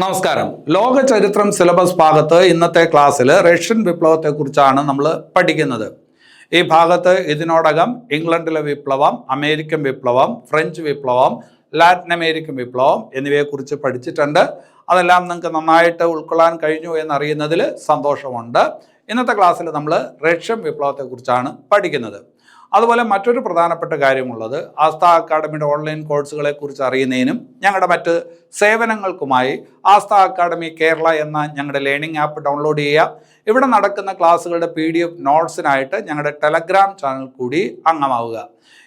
നമസ്കാരം. ലോക ചരിത്രം സിലബസ് ഭാഗത്ത് ഇന്നത്തെ ക്ലാസ്സിൽ റഷ്യൻ വിപ്ലവത്തെക്കുറിച്ചാണ് നമ്മൾ പഠിക്കുന്നത്. ഈ ഭാഗത്ത് ഇതിനോടകം ഇംഗ്ലണ്ടിലെ വിപ്ലവം, അമേരിക്കൻ വിപ്ലവം, ഫ്രഞ്ച് വിപ്ലവം, ലാറ്റിൻ അമേരിക്കൻ വിപ്ലവം എന്നിവയെക്കുറിച്ച് പഠിച്ചിട്ടുണ്ട്. അതെല്ലാം നിങ്ങൾക്ക് നന്നായിട്ട് ഉൾക്കൊള്ളാൻ കഴിഞ്ഞു എന്നറിയുന്നതിൽ സന്തോഷമുണ്ട്. ഇന്നത്തെ ക്ലാസ്സിൽ നമ്മൾ റഷ്യൻ വിപ്ലവത്തെക്കുറിച്ചാണ് പഠിക്കുന്നത്. അതുപോലെ മറ്റൊരു പ്രധാനപ്പെട്ട കാര്യമുള്ളത്, ആസ്ഥ അക്കാഡമിയുടെ ഓൺലൈൻ കോഴ്സുകളെ കുറിച്ച് അറിയുന്നതിനും ഞങ്ങളുടെ മറ്റ് സേവനങ്ങൾക്കുമായി ആസ്ഥ അക്കാഡമി കേരള എന്ന ഞങ്ങളുടെ ലേണിംഗ് ആപ്പ് ഡൗൺലോഡ് ചെയ്യുക. ഇവിടെ നടക്കുന്ന ക്ലാസ്സുകളുടെ PDF നോട്ട്സിനായിട്ട് ഞങ്ങളുടെ ടെലഗ്രാം ചാനൽ കൂടി അംഗമാവുക.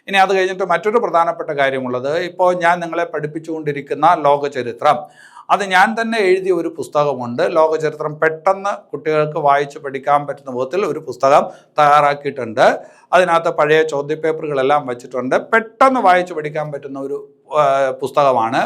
ഇനി അത് കഴിഞ്ഞിട്ട് മറ്റൊരു പ്രധാനപ്പെട്ട കാര്യമുള്ളത്, ഇപ്പോൾ ഞാൻ നിങ്ങളെ പഠിപ്പിച്ചുകൊണ്ടിരിക്കുന്ന ലോകചരിത്രം, അത് ഞാൻ തന്നെ എഴുതിയ ഒരു പുസ്തകമുണ്ട്. ലോകചരിത്രം പെട്ടെന്ന് കുട്ടികൾക്ക് വായിച്ച് പഠിക്കാൻ പറ്റുന്ന വിധത്തിൽ ഒരു പുസ്തകം തയ്യാറാക്കിയിട്ടുണ്ട്. അതിനകത്ത് പഴയ ചോദ്യപേപ്പറുകളെല്ലാം വെച്ചിട്ടുണ്ട്. പെട്ടെന്ന് വായിച്ച് പഠിക്കാൻ പറ്റുന്ന ഒരു പുസ്തകമാണ്.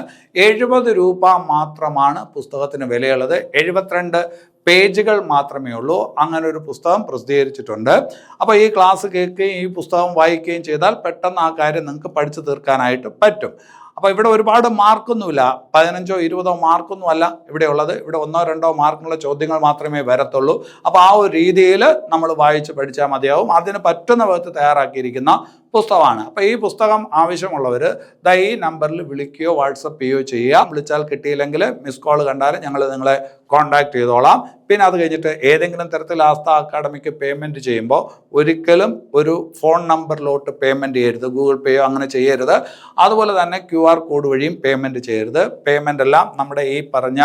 70 രൂപ മാത്രമാണ് പുസ്തകത്തിന് വിലയുള്ളത്. 72 പേജുകൾ മാത്രമേ ഉള്ളൂ. അങ്ങനെ ഒരു പുസ്തകം പ്രസിദ്ധീകരിച്ചിട്ടുണ്ട്. അപ്പോൾ ഈ ക്ലാസ് കേൾക്കുകയും ഈ പുസ്തകം വായിക്കുകയും ചെയ്താൽ പെട്ടെന്ന് ആ കാര്യം നിങ്ങൾക്ക് പഠിച്ചു തീർക്കാനായിട്ട് പറ്റും. അപ്പോൾ ഇവിടെ ഒരുപാട് മാർക്കൊന്നുമില്ല, 15ഓ 20ഓ മാർക്കൊന്നും അല്ല ഇവിടെ ഉള്ളത്. ഇവിടെ 1ഓ 2ഓ മാർക്കുള്ള ചോദ്യങ്ങൾ മാത്രമേ വരത്തുള്ളൂ. അപ്പോൾ ആ ഒരു രീതിയിൽ നമ്മൾ വായിച്ച് പഠിച്ചാൽ മതിയാവും. അതിന് പറ്റുന്ന വിധത്തിൽ തയ്യാറാക്കിയിരിക്കുന്ന പുസ്തകമാണ്. അപ്പോൾ ഈ പുസ്തകം ആവശ്യമുള്ളവർ ഈ നമ്പറിൽ വിളിക്കുകയോ വാട്സപ്പ് ചെയ്യുകയോ ചെയ്യുക. വിളിച്ചാൽ കിട്ടിയില്ലെങ്കിൽ മിസ് കോൾ കണ്ടാൽ ഞങ്ങൾ നിങ്ങളെ കോൺടാക്ട് ചെയ്തോളാം. പിന്നെ അത് കഴിഞ്ഞിട്ട് ഏതെങ്കിലും തരത്തിൽ ആസ്ഥ അക്കാഡമിക്ക് പേയ്മെൻറ്റ് ചെയ്യുമ്പോൾ ഒരിക്കലും ഒരു ഫോൺ നമ്പറിലോട്ട് പേയ്മെൻറ്റ് ചെയ്യരുത്. ഗൂഗിൾ പേയോ അങ്ങനെ ചെയ്യരുത്. അതുപോലെ തന്നെ QR കോഡ് വഴിയും പേയ്മെൻറ്റ് ചെയ്യരുത്. പേയ്മെൻ്റ് എല്ലാം നമ്മുടെ ഈ പറഞ്ഞ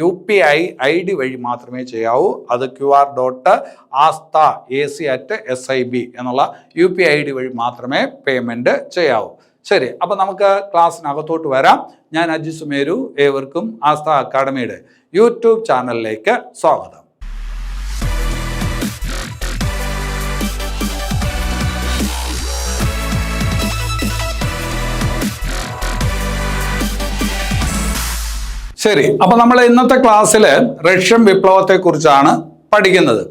UPI ID വഴി മാത്രമേ ചെയ്യാവൂ. അത് QR.asta.ac@sib എന്നുള്ള UPI ID വഴി മാത്രമേ പേയ്മെൻറ്റ് ചെയ്യാവൂ. ശരി, അപ്പോൾ നമുക്ക് ക്ലാസ്സിനകത്തോട്ട് വരാം. ഞാൻ അജി സുമേരു. ഏവർക്കും ആസ്ഥ അക്കാഡമിയുടെ യൂട്യൂബ് ചാനലിലേക്ക് സ്വാഗതം. ശരി, അപ്പോൾ നമ്മൾ ഇന്നത്തെ ക്ലാസ്സിൽ റഷ്യൻ വിപ്ലവത്തെക്കുറിച്ചാണ് പഠിക്കുന്നത്.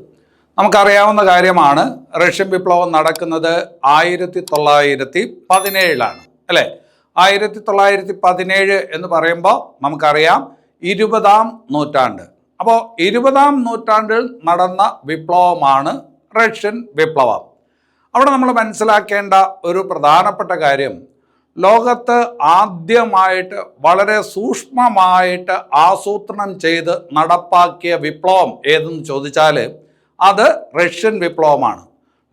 നമുക്കറിയാവുന്ന കാര്യമാണ്, റഷ്യൻ വിപ്ലവം നടക്കുന്നത് 1917 അല്ലേ? 1917 എന്ന് പറയുമ്പോൾ നമുക്കറിയാം 20-ാം നൂറ്റാണ്ട്. അപ്പോൾ 20-ാം നൂറ്റാണ്ടിൽ നടന്ന വിപ്ലവമാണ് റഷ്യൻ വിപ്ലവം. അവിടെ നമ്മൾ മനസ്സിലാക്കേണ്ട ഒരു പ്രധാനപ്പെട്ട കാര്യം, ലോകത്ത് ആദ്യമായിട്ട് വളരെ സൂക്ഷ്മമായിട്ട് ആസൂത്രണം ചെയ്ത് നടപ്പാക്കിയ വിപ്ലവം ഏതെന്ന് ചോദിച്ചാൽ അത് റഷ്യൻ വിപ്ലവമാണ്.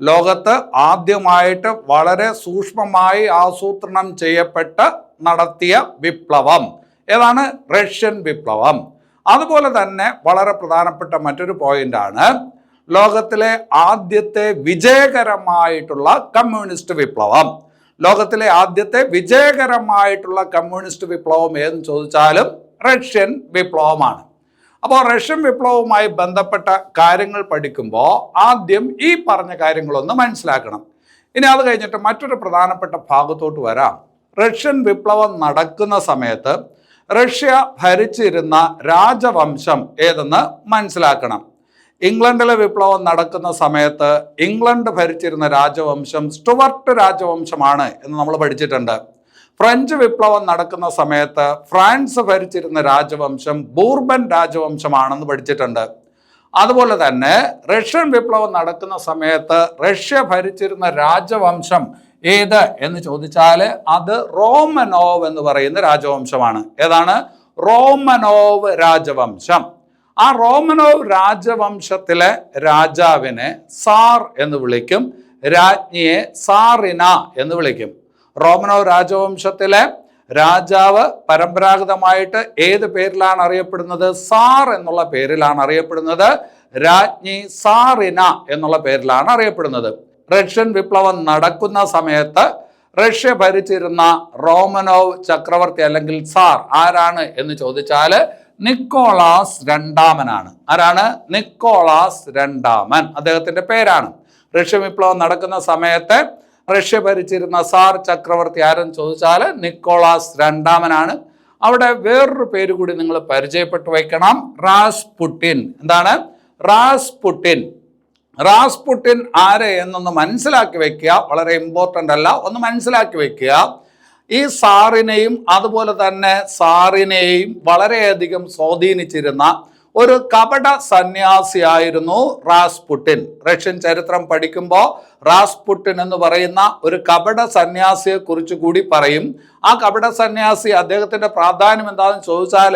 ലോകത്ത് ആദ്യമായിട്ട് വളരെ സൂക്ഷ്മമായി ആസൂത്രണം ചെയ്യപ്പെട്ട് നടത്തിയ വിപ്ലവം ഏതാണ്? റഷ്യൻ വിപ്ലവം. അതുപോലെ തന്നെ വളരെ പ്രധാനപ്പെട്ട മറ്റൊരു പോയിന്റാണ്, ലോകത്തിലെ ആദ്യത്തെ വിജയകരമായിട്ടുള്ള കമ്മ്യൂണിസ്റ്റ് വിപ്ലവം. ലോകത്തിലെ ആദ്യത്തെ വിജയകരമായിട്ടുള്ള കമ്മ്യൂണിസ്റ്റ് വിപ്ലവം ഏതെന്ന് ചോദിച്ചാലും റഷ്യൻ വിപ്ലവമാണ്. അപ്പോൾ റഷ്യൻ വിപ്ലവവുമായി ബന്ധപ്പെട്ട കാര്യങ്ങൾ പഠിക്കുമ്പോൾ ആദ്യം ഈ പറഞ്ഞ കാര്യങ്ങളൊന്ന് മനസ്സിലാക്കണം. ഇനി അത് കഴിഞ്ഞിട്ട് മറ്റൊരു പ്രധാനപ്പെട്ട ഭാഗത്തോട്ട് വരാം. റഷ്യൻ വിപ്ലവം നടക്കുന്ന സമയത്ത് റഷ്യ ഭരിച്ചിരുന്ന രാജവംശം ഏതെന്ന് മനസ്സിലാക്കണം. ഇംഗ്ലണ്ടിലെ വിപ്ലവം നടക്കുന്ന സമയത്ത് ഇംഗ്ലണ്ട് ഭരിച്ചിരുന്ന രാജവംശം സ്റ്റുവർട്ട് രാജവംശമാണ് എന്ന് നമ്മൾ പഠിച്ചിട്ടുണ്ട്. ഫ്രഞ്ച് വിപ്ലവം നടക്കുന്ന സമയത്ത് ഫ്രാൻസ് ഭരിച്ചിരുന്ന രാജവംശം ബൂർബൻ രാജവംശമാണെന്ന് പഠിച്ചിട്ടുണ്ട്. അതുപോലെ തന്നെ റഷ്യൻ വിപ്ലവം നടക്കുന്ന സമയത്ത് റഷ്യ ഭരിച്ചിരുന്ന രാജവംശം ഏത് എന്ന് ചോദിച്ചാൽ അത് റോമനോവ് എന്ന് പറയുന്ന രാജവംശമാണ്. ഏതാണ്? റോമനോവ് രാജവംശം. ആ റോമനോവ് രാജവംശത്തിലെ രാജാവിനെ സാർ എന്ന് വിളിക്കും, രാജ്ഞിയെ സാറിന എന്ന് വിളിക്കും. റോമനോവ് രാജവംശത്തിലെ രാജാവ് പരമ്പരാഗതമായിട്ട് ഏത് പേരിലാണ് അറിയപ്പെടുന്നത്? സാർ എന്നുള്ള പേരിലാണ് അറിയപ്പെടുന്നത്. രാജ്ഞി സാറിന എന്നുള്ള പേരിലാണ് അറിയപ്പെടുന്നത്. റഷ്യൻ വിപ്ലവം നടക്കുന്ന സമയത്ത് റഷ്യ ഭരിച്ചിരുന്ന റോമനോവ് ചക്രവർത്തി അല്ലെങ്കിൽ സാർ ആരാണ് എന്ന് ചോദിച്ചാൽ നിക്കോളാസ് രണ്ടാമനാണ്. ആരാണ്? നിക്കോളാസ് രണ്ടാമൻ, അദ്ദേഹത്തിന്റെ പേരാണ്. റഷ്യ വിപ്ലവം നടക്കുന്ന സമയത്ത് റഷ്യ ഭരിച്ചിരുന്ന സാർ ചക്രവർത്തി ആരെന്ന് ചോദിച്ചാൽ നിക്കോളാസ് രണ്ടാമനാണ്. അവിടെ വേറൊരു പേര് കൂടി നിങ്ങൾ പരിചയപ്പെട്ടു വയ്ക്കണം, റാസ്പുട്ടിൻ. എന്താണ്? റാസ്പുട്ടിൻ. റാസ്പുട്ടിൻ ആരെ എന്നൊന്ന് മനസ്സിലാക്കി വെക്കുക. വളരെ ഇമ്പോർട്ടൻ്റ് അല്ല, ഒന്ന് മനസ്സിലാക്കി വെക്കുക. ഈ സാറിനെയും അതുപോലെ തന്നെ സാറിനെയും വളരെയധികം സ്വാധീനിച്ചിരുന്ന ഒരു കപട സന്യാസിയായിരുന്നു റാസ്പുട്ടിൻ. റഷ്യൻ ചരിത്രം പഠിക്കുമ്പോൾ റാസ്പുട്ടിൻ എന്ന് പറയുന്ന ഒരു കപട സന്യാസിയെ കുറിച്ച് കൂടി പറയും. ആ കപട സന്യാസി, അദ്ദേഹത്തിന്റെ പ്രാധാന്യം എന്താണെന്ന് ചോദിച്ചാൽ,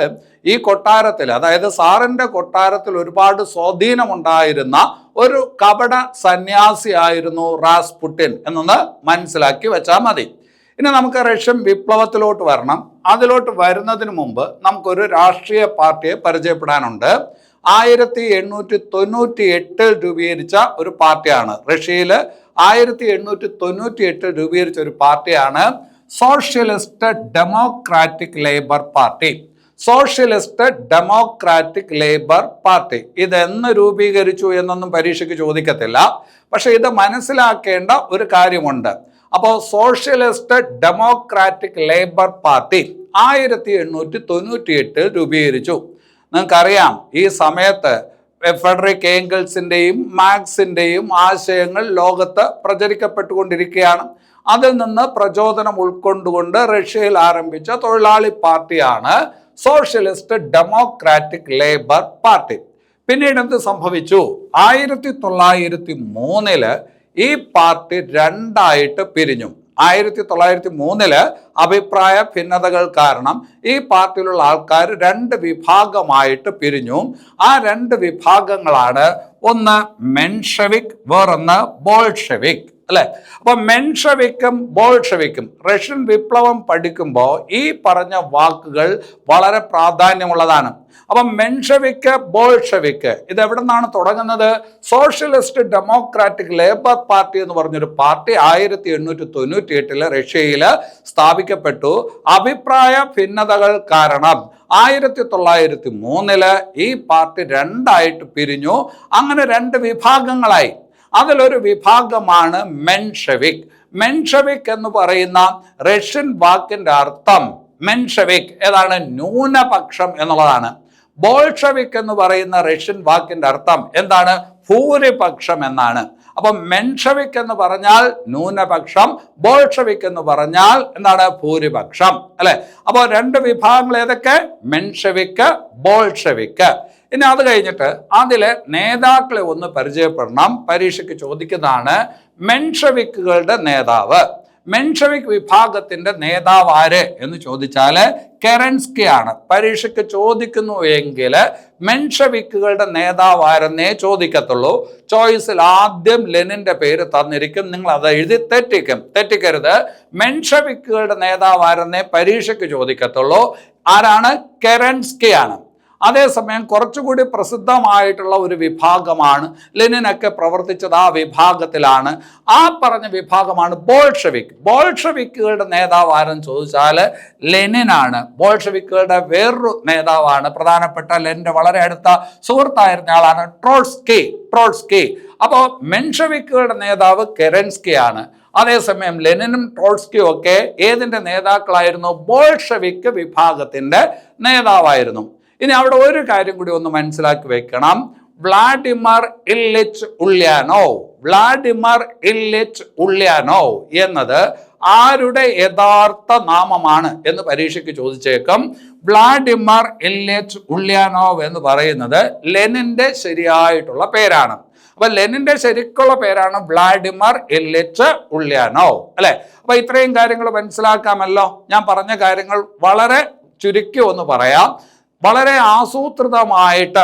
ഈ കൊട്ടാരത്തിൽ, അതായത് സാറിന്റെ കൊട്ടാരത്തിൽ ഒരുപാട് സ്വാധീനമുണ്ടായിരുന്ന ഒരു കപട സന്യാസിയായിരുന്നു റാസ്പുട്ടിൻ എന്നൊന്ന് മനസ്സിലാക്കി വെച്ചാൽ മതി. ഇനി നമുക്ക് റഷ്യൻ വിപ്ലവത്തിലോട്ട് വരണം. അതിലോട്ട് വരുന്നതിന് മുമ്പ് നമുക്കൊരു രാഷ്ട്രീയ പാർട്ടിയെ പരിചയപ്പെടാനുണ്ട്. 1898 രൂപീകരിച്ച ഒരു പാർട്ടിയാണ്. റഷ്യയിൽ 1898 രൂപീകരിച്ച ഒരു പാർട്ടിയാണ് socialist democratic labour party. Socialist democratic labour party ഇതെന്ന് രൂപീകരിച്ചു എന്നൊന്നും പരീക്ഷയ്ക്ക് ചോദിക്കത്തില്ല. പക്ഷെ ഇത് മനസ്സിലാക്കേണ്ട ഒരു കാര്യമുണ്ട്. അപ്പോൾ സോഷ്യലിസ്റ്റ് ഡെമോക്രാറ്റിക് ലേബർ പാർട്ടി 1898 രൂപീകരിച്ചു. നിങ്ങൾക്കറിയാം, ഈ സമയത്ത് ഫെഡറിക് ഏംഗൽസിൻ്റെയും മാർക്സിൻ്റെയും ആശയങ്ങൾ ലോകത്ത് പ്രചരിക്കപ്പെട്ടുകൊണ്ടിരിക്കുകയാണ്. അതിൽ നിന്ന് പ്രചോദനം ഉൾക്കൊണ്ടുകൊണ്ട് റഷ്യയിൽ ആരംഭിച്ച തൊഴിലാളി പാർട്ടിയാണ് സോഷ്യലിസ്റ്റ് ഡെമോക്രാറ്റിക് ലേബർ പാർട്ടി. പിന്നീട് എന്ത് സംഭവിച്ചു? 1903 ഈ പാർട്ടി രണ്ടായിട്ട് പിരിഞ്ഞു. 1903 അഭിപ്രായ ഭിന്നതകൾ കാരണം ഈ പാർട്ടിയിലുള്ള ആൾക്കാർ രണ്ട് വിഭാഗമായിട്ട് പിരിഞ്ഞു. ആ രണ്ട് വിഭാഗങ്ങളാണ്, ഒന്ന് മെൻഷെവിക്, വേറൊന്ന് ബോൾഷെവിക്, അല്ലെ? അപ്പൊ മെൻഷെവിക്കും ബോൾഷെവിക്കും റഷ്യൻ വിപ്ലവം പഠിക്കുമ്പോൾ ഈ പറഞ്ഞ വാക്കുകൾ വളരെ പ്രാധാന്യമുള്ളതാണ്. അപ്പൊ മെൻഷെവിക്ക്, ബോൾഷെവിക്ക് ഇത് എവിടെ നിന്നാണ് തുടങ്ങുന്നത്? സോഷ്യലിസ്റ്റ് ഡെമോക്രാറ്റിക് ലേബർ പാർട്ടി എന്ന് പറഞ്ഞൊരു പാർട്ടി 1898 റഷ്യയിൽ സ്ഥാപിക്കപ്പെട്ടു. അഭിപ്രായ ഭിന്നതകൾ കാരണം 1903 ഈ പാർട്ടി രണ്ടായിട്ട് പിരിഞ്ഞു. അങ്ങനെ രണ്ട് വിഭാഗങ്ങളായി. അതിലൊരു വിഭാഗമാണ് മെൻഷെവിക്. മെൻഷെവിക് എന്ന് പറയുന്ന റഷ്യൻ വാക്കിന്റെ അർത്ഥം, മെൻഷെവിക് ഏതാണ്? ന്യൂനപക്ഷം എന്നുള്ളതാണ്. ബോൾഷെവിക് എന്ന് പറയുന്ന റഷ്യൻ വാക്കിന്റെ അർത്ഥം എന്താണ്? ഭൂരിപക്ഷം എന്നാണ്. അപ്പൊ മെൻഷെവിക് എന്ന് പറഞ്ഞാൽ ന്യൂനപക്ഷം, ബോൾഷെവിക് എന്ന് പറഞ്ഞാൽ എന്താണ്? ഭൂരിപക്ഷം, അല്ലെ? അപ്പോൾ രണ്ട് വിഭാഗങ്ങൾ ഏതൊക്കെ? Menshevik, Bolshevik. ഇനി അത് കഴിഞ്ഞിട്ട് അതിലെ നേതാക്കളെ ഒന്ന് പരിചയപ്പെടണം. പരീക്ഷയ്ക്ക് ചോദിക്കുന്നതാണ് മെൻഷെവിക്കുകളുടെ നേതാവ്. മെൻഷെവിക് വിഭാഗത്തിന്റെ നേതാവ് ആര് എന്ന് ചോദിച്ചാൽ കെറൻസ്കി ആണ്. പരീക്ഷയ്ക്ക് ചോദിക്കുന്നു എങ്കിൽ മെൻഷെവിക്കുകളുടെ നേതാവ് ആരെന്നേ ചോദിക്കത്തുള്ളൂ. ചോയ്സിൽ ആദ്യം ലെനിന്റെ പേര് തന്നിരിക്കും. നിങ്ങൾ അത് എഴുതി തെറ്റിക്കരുത്. മെൻഷെവിക്കുകളുടെ നേതാവ് ആരെന്നേ പരീക്ഷയ്ക്ക് ചോദിക്കത്തുള്ളൂ. ആരാണ്? കെറൻസ്കി ആണ്. അതേസമയം കുറച്ചുകൂടി പ്രസിദ്ധമായിട്ടുള്ള ഒരു വിഭാഗമാണ്, ലെനിനൊക്കെ പ്രവർത്തിച്ചത് ആ വിഭാഗത്തിലാണ്. ആ പറഞ്ഞ വിഭാഗമാണ് ബോൾഷെവിക്. ബോൾഷെവിക്കുകളുടെ നേതാവ് ആരെന്ന് ചോദിച്ചാൽ ലെനിനാണ്. ബോൾഷെവിക്കുകളുടെ വേറൊരു നേതാവാണ്, പ്രധാനപ്പെട്ട ലെനിന്റെ വളരെ അടുത്ത സുഹൃത്തായിരുന്ന ആളാണ് ട്രോട്സ്കി. അപ്പോൾ മെൻഷെവിക്കുകളുടെ നേതാവ് കെറൻസ്കി ആണ്. അതേസമയം ലെനിനും ട്രോട്സ്കിയും ഒക്കെ ഏതിന്റെ നേതാക്കളായിരുന്നു? ബോൾഷെവിക് വിഭാഗത്തിന്റെ നേതാവായിരുന്നു. ഇനി അവിടെ ഒരു കാര്യം കൂടി ഒന്ന് മനസ്സിലാക്കി വെക്കണം. വ്ളാഡിമർ ഇല്ലിച്ച് ഉള്യാനോവ് എന്നത് ആരുടെ യഥാർത്ഥ നാമമാണ് എന്ന് പരീക്ഷയ്ക്ക് ചോദിച്ചേക്കും. വ്ളാഡിമർ ഇല്ലിച്ച് ഉള്യാനോവ് എന്ന് പറയുന്നത് ലെനിന്റെ ശരിയായിട്ടുള്ള പേരാണ്. അപ്പൊ ലെനിന്റെ ശരിക്കുള്ള പേരാണ് വ്ളാഡിമർ ഇല്ലിച്ച് ഉള്യാനോവ്, അല്ലെ? അപ്പൊ ഇത്രയും കാര്യങ്ങൾ മനസ്സിലാക്കാമല്ലോ. ഞാൻ പറഞ്ഞ കാര്യങ്ങൾ വളരെ ചുരുക്കി ഒന്ന് പറയാം. വളരെ ആസൂത്രിതമായിട്ട്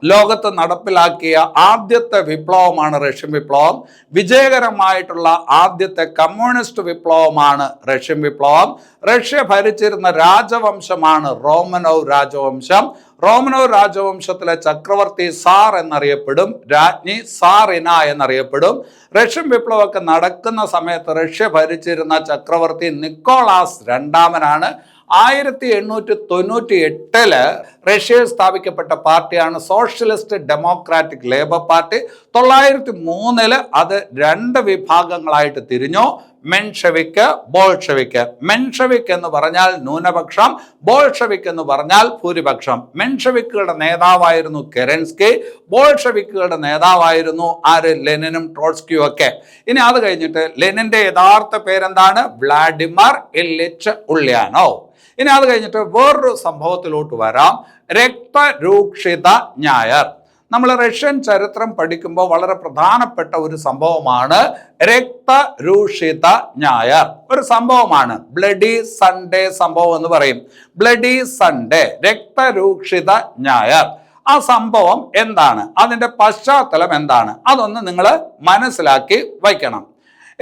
ലോകത്ത് നടപ്പിലാക്കിയ ആദ്യത്തെ വിപ്ലവമാണ് റഷ്യൻ വിപ്ലവം. വിജയകരമായിട്ടുള്ള ആദ്യത്തെ കമ്മ്യൂണിസ്റ്റ് വിപ്ലവമാണ് റഷ്യൻ വിപ്ലവം. റഷ്യ ഭരിച്ചിരുന്ന രാജവംശമാണ് റോമനോവ് രാജവംശം. റോമനോവ് രാജവംശത്തിലെ ചക്രവർത്തി സാർ എന്നറിയപ്പെടും, രാജ്ഞി സാറിന എന്നറിയപ്പെടും. റഷ്യൻ വിപ്ലവമൊക്കെ നടക്കുന്ന സമയത്ത് റഷ്യ ഭരിച്ചിരുന്ന ചക്രവർത്തി നിക്കോളാസ് രണ്ടാമനാണ്. 1898 റഷ്യയിൽ സ്ഥാപിക്കപ്പെട്ട പാർട്ടിയാണ് സോഷ്യലിസ്റ്റ് ഡെമോക്രാറ്റിക് ലേബർ പാർട്ടി. 1903 അത് രണ്ട് വിഭാഗങ്ങളായിട്ട് തിരിഞ്ഞു. മെൻഷെവിക്ക്, ബോൾഷെവിക്ക്. മെൻഷെവിക് എന്ന് പറഞ്ഞാൽ ന്യൂനപക്ഷം, ബോൾഷെവിക് എന്ന് പറഞ്ഞാൽ ഭൂരിപക്ഷം. മെൻഷെവിക്കുകളുടെ നേതാവായിരുന്നു കെരൻസ്കി, ബോൾഷെവിക്കുകളുടെ നേതാവായിരുന്നു ആര്? ലെനിനും ട്രോട്സ്കിയും ഒക്കെ. ഇനി അത് കഴിഞ്ഞിട്ട് ലെനിന്റെ യഥാർത്ഥ പേരെന്താണ്? വ്ളാഡിമർ ഇല്ലിച്ച് ഉള്യാനോവ്. ഇനി അത് കഴിഞ്ഞിട്ട് വേറൊരു സംഭവത്തിലോട്ട് വരാം, രക്തരൂക്ഷിത ഞായർ. നമ്മൾ റഷ്യൻ ചരിത്രം പഠിക്കുമ്പോൾ വളരെ പ്രധാനപ്പെട്ട ഒരു സംഭവമാണ് രക്തരൂക്ഷിത ഞായർ. ഒരു സംഭവമാണ്, ബ്ലഡി സൺഡേ സംഭവം എന്ന് പറയും. ബ്ലഡി സൺഡേ, രക്തരൂക്ഷിത ഞായർ. ആ സംഭവം എന്താണ്, അതിൻ്റെ പശ്ചാത്തലം എന്താണ്, അതൊന്ന് നിങ്ങൾ മനസ്സിലാക്കി വയ്ക്കണം.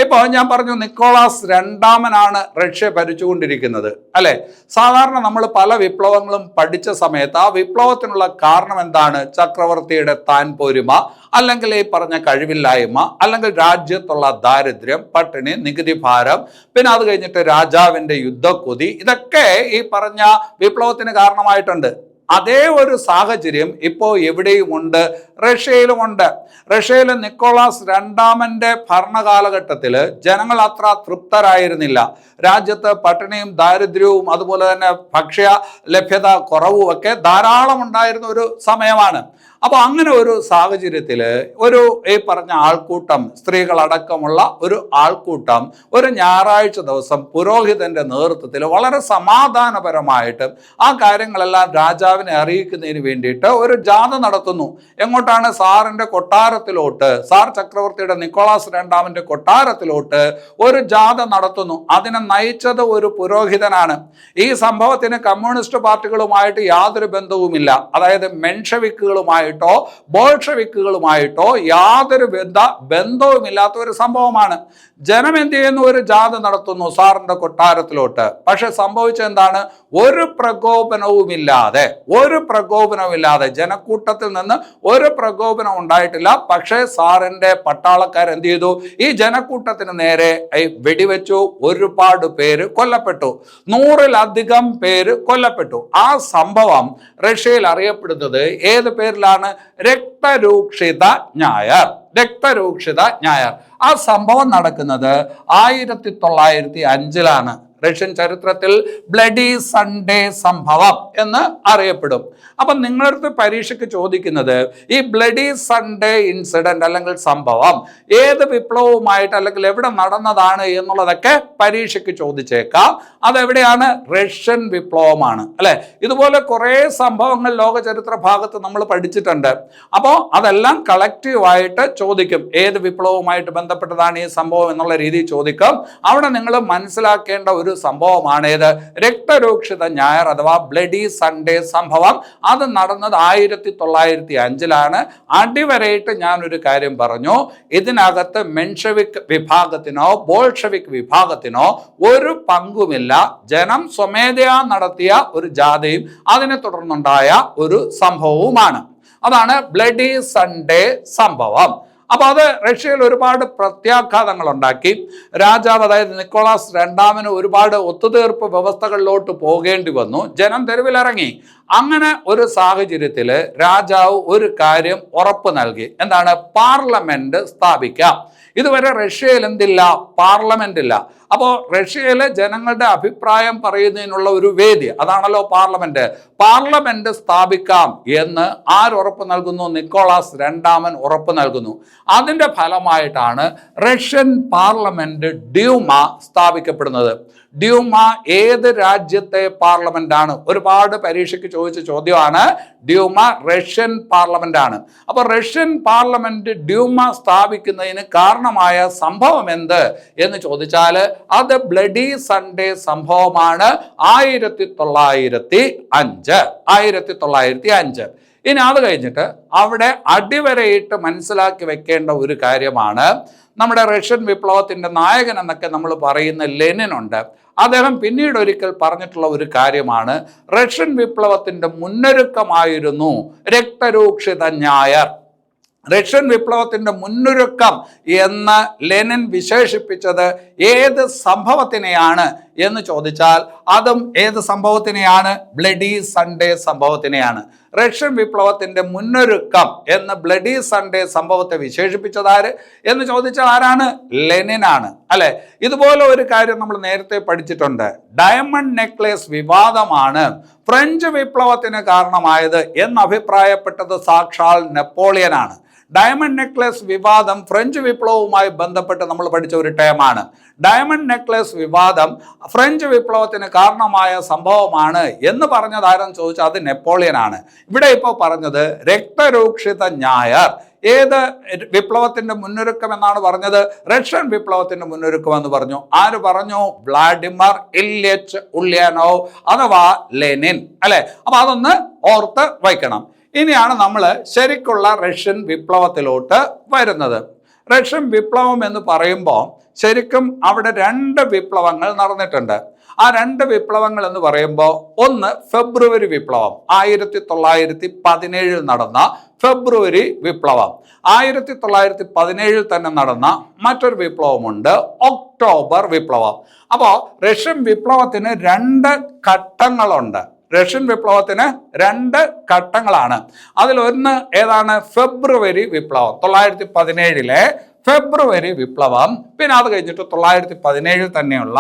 ഇപ്പോൾ ഞാൻ പറഞ്ഞു നിക്കോളാസ് രണ്ടാമനാണ് റഷ്യ ഭരിച്ചുകൊണ്ടിരിക്കുന്നത്, അല്ലെ? സാധാരണ നമ്മൾ പല വിപ്ലവങ്ങളും പഠിച്ച സമയത്ത് ആ വിപ്ലവത്തിനുള്ള കാരണം എന്താണ്? ചക്രവർത്തിയുടെ താൻ പോരുമ, അല്ലെങ്കിൽ ഈ പറഞ്ഞ കഴിവില്ലായ്മ, അല്ലെങ്കിൽ രാജ്യത്തുള്ള ദാരിദ്ര്യം, പട്ടിണി, നികുതി ഭാരം, പിന്നെ അത് കഴിഞ്ഞിട്ട് രാജാവിൻ്റെ യുദ്ധക്കൊതി, ഇതൊക്കെ ഈ പറഞ്ഞ വിപ്ലവത്തിന് കാരണമായിട്ടുണ്ട്. അതേ ഒരു സാഹചര്യം ഇപ്പോൾ എവിടെയുമുണ്ട്, റഷ്യയിലുമുണ്ട്. റഷ്യയിൽ നിക്കോളാസ് രണ്ടാമന്റെ ഭരണകാലഘട്ടത്തിൽ ജനങ്ങൾ അത്ര തൃപ്തരായിരുന്നില്ല. രാജ്യത്ത് പട്ടിണിയും ദാരിദ്ര്യവും അതുപോലെ തന്നെ ഭക്ഷ്യ ലഭ്യത കുറവും ഒക്കെ ധാരാളം ഉണ്ടായിരുന്ന ഒരു സമയമാണ്. അപ്പോൾ അങ്ങനെ ഒരു സാഹചര്യത്തിൽ ഒരു ഈ പറഞ്ഞ ആൾക്കൂട്ടം, സ്ത്രീകളടക്കമുള്ള ഒരു ആൾക്കൂട്ടം ഒരു ഞായറാഴ്ച ദിവസം പുരോഹിതന്റെ നേതൃത്വത്തിൽ വളരെ സമാധാനപരമായിട്ട് ആ കാര്യങ്ങളെല്ലാം രാജാവിനെ അറിയിക്കുന്നതിന് വേണ്ടിയിട്ട് ഒരു ജാഥ നടത്തുന്നു. എങ്ങോട്ടാണ്? സാറിന്റെ കൊട്ടാരത്തിലോട്ട്, സാർ ചക്രവർത്തിയുടെ നിക്കോളാസ് രണ്ടാമന്റെ കൊട്ടാരത്തിലോട്ട് ഒരു ജാഥ നടത്തുന്നു. അതിനെ നയിച്ചത് ഒരു പുരോഹിതനാണ്. ഈ സംഭവത്തിന് കമ്മ്യൂണിസ്റ്റ് പാർട്ടികളുമായിട്ട് യാതൊരു ബന്ധവുമില്ല. അതായത് മെൻഷെവിക്കുകളുമായി ബോൾഷെവിക്കുകളുമായിട്ടോ യാതൊരു ബന്ധവുമില്ലാത്ത ഒരു സംഭവമാണ്. ജനം എന്ത് ചെയ്യുന്നു? ഒരു ജാഥ നടത്തുന്നു സാറിന്റെ കൊട്ടാരത്തിലോട്ട്. പക്ഷെ സംഭവിച്ചത് എന്താണ്? ഒരു പ്രകോപനവുമില്ലാതെ ജനക്കൂട്ടത്തിൽ നിന്ന് ഒരു പ്രകോപനം ഉണ്ടായിട്ടില്ല. പക്ഷേ സാറിന്റെ പട്ടാളക്കാർ എന്ത് ചെയ്തു? ഈ ജനക്കൂട്ടത്തിന് നേരെ വെടിവെച്ചു. ഒരുപാട് പേര് കൊല്ലപ്പെട്ടു, 100-ലധികം പേര് കൊല്ലപ്പെട്ടു. ആ സംഭവം റഷ്യയിൽ അറിയപ്പെടുന്നത് ഏത് പേരിലാണ്? രക്തരൂക്ഷിത ഞായർ. രക്തരൂക്ഷിത ഞായർ. ആ സംഭവം നടക്കുന്നത് 1905 റഷ്യൻ ചരിത്രത്തിൽ ബ്ലഡി സൺഡേ സംഭവം എന്ന് അറിയപ്പെടും. അപ്പം നിങ്ങളടുത്ത് പരീക്ഷയ്ക്ക് ചോദിക്കുന്നത് ഈ ബ്ലഡി സൺഡേ ഇൻസിഡന്റ് അല്ലെങ്കിൽ സംഭവം ഏത് വിപ്ലവവുമായിട്ട് അല്ലെങ്കിൽ എവിടെ നടന്നതാണ് എന്നുള്ളതൊക്കെ പരീക്ഷയ്ക്ക് ചോദിച്ചേക്കാം. അതെവിടെയാണ്? റഷ്യൻ വിപ്ലവമാണ്, അല്ലെ? ഇതുപോലെ കുറേ സംഭവങ്ങൾ ലോക ചരിത്ര ഭാഗത്ത് നമ്മൾ പഠിച്ചിട്ടുണ്ട്. അപ്പോൾ അതെല്ലാം കളക്റ്റീവായിട്ട് ചോദിക്കും. ഏത് വിപ്ലവവുമായിട്ട് ബന്ധപ്പെട്ടതാണ് ഈ സംഭവം എന്നുള്ള രീതിയിൽ ചോദിക്കും. അവിടെ നിങ്ങൾ മനസ്സിലാക്കേണ്ട ഒരു സംഭവമാണ് ഏത്? രക്തരൂക്ഷിത ഞായർ അഥവാ ബ്ലഡി സൺഡേ സംഭവം. അത് നടന്നത് 1905 അടിവരയിട്ട് ഞാനൊരു കാര്യം പറഞ്ഞു, ഇതിനകത്ത് മെൻഷെവിക് വിഭാഗത്തിനോ ബോൾഷെവിക് വിഭാഗത്തിനോ ഒരു പങ്കുമില്ല. ജനം സ്വമേധയാ നടത്തിയ ഒരു ജാഥയും അതിനെ തുടർന്നുണ്ടായ ഒരു സംഭവവുമാണ്. അതാണ് ബ്ലഡി സൺഡേ സംഭവം. അപ്പൊ അത് റഷ്യയിൽ ഒരുപാട് പ്രത്യാഘാതങ്ങൾ ഉണ്ടാക്കി. രാജാവ് അതായത് നിക്കോളാസ് രണ്ടാമന് ഒരുപാട് ഒത്തുതീർപ്പ് വ്യവസ്ഥകളിലോട്ട് പോകേണ്ടി വന്നു. ജനം തെരുവിലിറങ്ങി. അങ്ങനെ ഒരു സാഹചര്യത്തിൽ രാജാവ് ഒരു കാര്യം ഉറപ്പ് നൽകി. എന്താണ്? പാർലമെന്റ് സ്ഥാപിക്കാം. ഇതുവരെ റഷ്യയിൽ എന്തില്ല? പാർലമെന്റ് ഇല്ല. അപ്പോൾ റഷ്യയിലെ ജനങ്ങളുടെ അഭിപ്രായം പറയുന്നതിനുള്ള ഒരു വേദി, അതാണല്ലോ പാർലമെന്റ്. പാർലമെന്റ് സ്ഥാപിക്കാം എന്ന് ആരുറപ്പ് നൽകുന്നു? നിക്കോളാസ് രണ്ടാമൻ ഉറപ്പ് നൽകുന്നു. അതിൻ്റെ ഫലമായിട്ടാണ് റഷ്യൻ പാർലമെന്റ് ഡ്യൂമ സ്ഥാപിക്കപ്പെടുന്നത്. ഡ്യൂമ ഏത് രാജ്യത്തെ പാർലമെന്റ് ആണ്? ഒരുപാട് പരീക്ഷയ്ക്ക് ചോദിച്ച ചോദ്യമാണ്. ഡ്യൂമ റഷ്യൻ പാർലമെന്റ് ആണ്. അപ്പൊ റഷ്യൻ പാർലമെന്റ് ഡ്യൂമ സ്ഥാപിക്കുന്നതിന് കാരണമായ സംഭവം എന്ത് എന്ന് ചോദിച്ചാൽ അത് ബ്ലഡി സൺഡേ സംഭവമാണ്. 1905. ഇനി അത് കഴിഞ്ഞിട്ട് അവിടെ അടിവരയിട്ട് മനസ്സിലാക്കി വെക്കേണ്ട ഒരു കാര്യമാണ്, നമ്മുടെ റഷ്യൻ വിപ്ലവത്തിന്റെ നായകൻ എന്നൊക്കെ നമ്മൾ പറയുന്ന ലെനിനുണ്ട്. അദ്ദേഹം പിന്നീട് ഒരിക്കൽ പറഞ്ഞിട്ടുള്ള ഒരു കാര്യമാണ്, റഷ്യൻ വിപ്ലവത്തിന്റെ മുന്നൊരുക്കമായിരുന്നു രക്തരൂക്ഷിത ഞായർ. റഷ്യൻ വിപ്ലവത്തിന്റെ മുന്നൊരുക്കം എന്ന് ലെനിൻ വിശേഷിപ്പിച്ചത് ഏത് സംഭവത്തിനെയാണ് എന്ന് ചോദിച്ചാൽ അതും ഏത് സംഭവത്തിനെയാണ്? ബ്ലഡി സൺഡേ സംഭവത്തിനെയാണ്. റഷ്യൻ വിപ്ലവത്തിന്റെ മുന്നൊരുക്കം എന്ന് ബ്ലഡി സൺഡേ സംഭവത്തെ വിശേഷിപ്പിച്ചതാര് എന്ന് ചോദിച്ചാൽ ആരാണ്? ലെനിനാണ്, അല്ലെ? ഇതുപോലെ ഒരു കാര്യം നമ്മൾ നേരത്തെ പഠിച്ചിട്ടുണ്ട്. ഡയമണ്ട് നെക്ലേസ് വിവാദമാണ് ഫ്രഞ്ച് വിപ്ലവത്തിന് കാരണമായത് എന്ന് അഭിപ്രായപ്പെട്ടത് സാക്ഷാൽ നെപ്പോളിയനാണ്. ഡയമണ്ട് നെക്ലേസ് വിവാദം ഫ്രഞ്ച് വിപ്ലവവുമായി ബന്ധപ്പെട്ട് നമ്മൾ പഠിച്ച ഒരു ടേമാണ്. ഡയമണ്ട് നെക്ലേസ് വിവാദം ഫ്രഞ്ച് വിപ്ലവത്തിന് കാരണമായ സംഭവമാണ് എന്ന് പറഞ്ഞത് ആരെന്ന് ചോദിച്ചാൽ അത് നെപ്പോളിയനാണ്. ഇവിടെ ഇപ്പോൾ പറഞ്ഞത് രക്തരൂക്ഷിത ഞായർ ഏത് വിപ്ലവത്തിന്റെ മുന്നൊരുക്കം എന്നാണ് പറഞ്ഞത്? റഷ്യൻ വിപ്ലവത്തിന്റെ മുന്നൊരുക്കം എന്ന് പറഞ്ഞു. ആര് പറഞ്ഞു? വ്ളാഡിമർ ഇല്യച്ച് ഉള്യാനോവ് അഥവാ ലെനിൻ, അല്ലെ? അപ്പൊ അതൊന്ന് ഓർത്ത് വയ്ക്കണം. ഇനിയാണ് നമ്മൾ ശരിക്കുള്ള റഷ്യൻ വിപ്ലവത്തിലോട്ട് വരുന്നത്. റഷ്യൻ വിപ്ലവം എന്ന് പറയുമ്പോൾ ശരിക്കും അവിടെ രണ്ട് വിപ്ലവങ്ങൾ നടന്നിട്ടുണ്ട്. ആ രണ്ട് വിപ്ലവങ്ങൾ എന്ന് പറയുമ്പോൾ ഒന്ന് ഫെബ്രുവരി വിപ്ലവം, 1917 നടന്ന ഫെബ്രുവരി വിപ്ലവം. 1917 തന്നെ നടന്ന മറ്റൊരു വിപ്ലവമുണ്ട്, ഒക്ടോബർ വിപ്ലവം. അപ്പോൾ റഷ്യൻ വിപ്ലവത്തിന് രണ്ട് ഘട്ടങ്ങളുണ്ട്. റഷ്യൻ വിപ്ലവത്തിന് രണ്ട് ഘട്ടങ്ങളാണ്. അതിലൊന്ന് ഏതാണ്? ഫെബ്രുവരി വിപ്ലവം, 1917 ഫെബ്രുവരി വിപ്ലവം. പിന്നെ അത് കഴിഞ്ഞിട്ട് 1917 തന്നെയുള്ള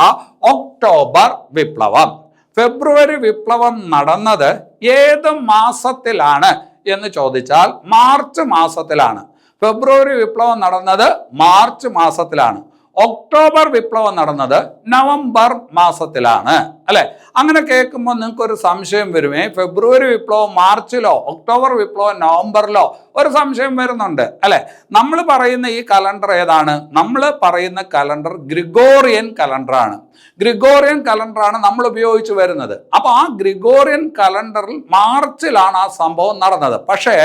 ഒക്ടോബർ വിപ്ലവം. ഫെബ്രുവരി വിപ്ലവം നടന്നത് ഏത് മാസത്തിലാണ് എന്ന് ചോദിച്ചാൽ മാർച്ച് മാസത്തിലാണ്. ഫെബ്രുവരി വിപ്ലവം നടന്നത് മാർച്ച് മാസത്തിലാണ്. ഒക്ടോബർ വിപ്ലവം നടന്നത് നവംബർ മാസത്തിലാണ്, അല്ലെ? അങ്ങനെ കേൾക്കുമ്പോൾ നിങ്ങൾക്ക് ഒരു സംശയം വരുമേ, ഫെബ്രുവരി വിപ്ലവം മാർച്ചിലോ ഒക്ടോബർ വിപ്ലവം നവംബറിലോ? ഒരു സംശയം വരുന്നുണ്ട്, അല്ലെ? നമ്മൾ പറയുന്ന ഈ കലണ്ടർ ഏതാണ്? നമ്മൾ പറയുന്ന കലണ്ടർ ഗ്രിഗോറിയൻ കലണ്ടറാണ്. ഗ്രിഗോറിയൻ കലണ്ടറാണ് നമ്മൾ ഉപയോഗിച്ച് വരുന്നത്. അപ്പൊ ആ ഗ്രിഗോറിയൻ കലണ്ടറിൽ മാർച്ചിലാണ് ആ സംഭവം നടന്നത്. പക്ഷേ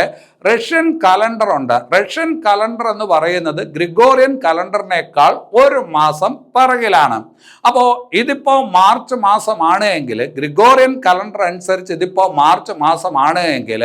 റഷ്യൻ കലണ്ടർ ഉണ്ട്. റഷ്യൻ കലണ്ടർ എന്ന് പറയുന്നത് ഗ്രിഗോറിയൻ കലണ്ടറിനേക്കാൾ ഒരു മാസം പിറകിലാണ്. അപ്പോൾ ഇതിപ്പോ മാർച്ച് മാസമാണ് എങ്കിൽ, ഗ്രിഗോറിയൻ കലണ്ടർ അനുസരിച്ച് ഇതിപ്പോ മാർച്ച് മാസമാണ് എങ്കിൽ,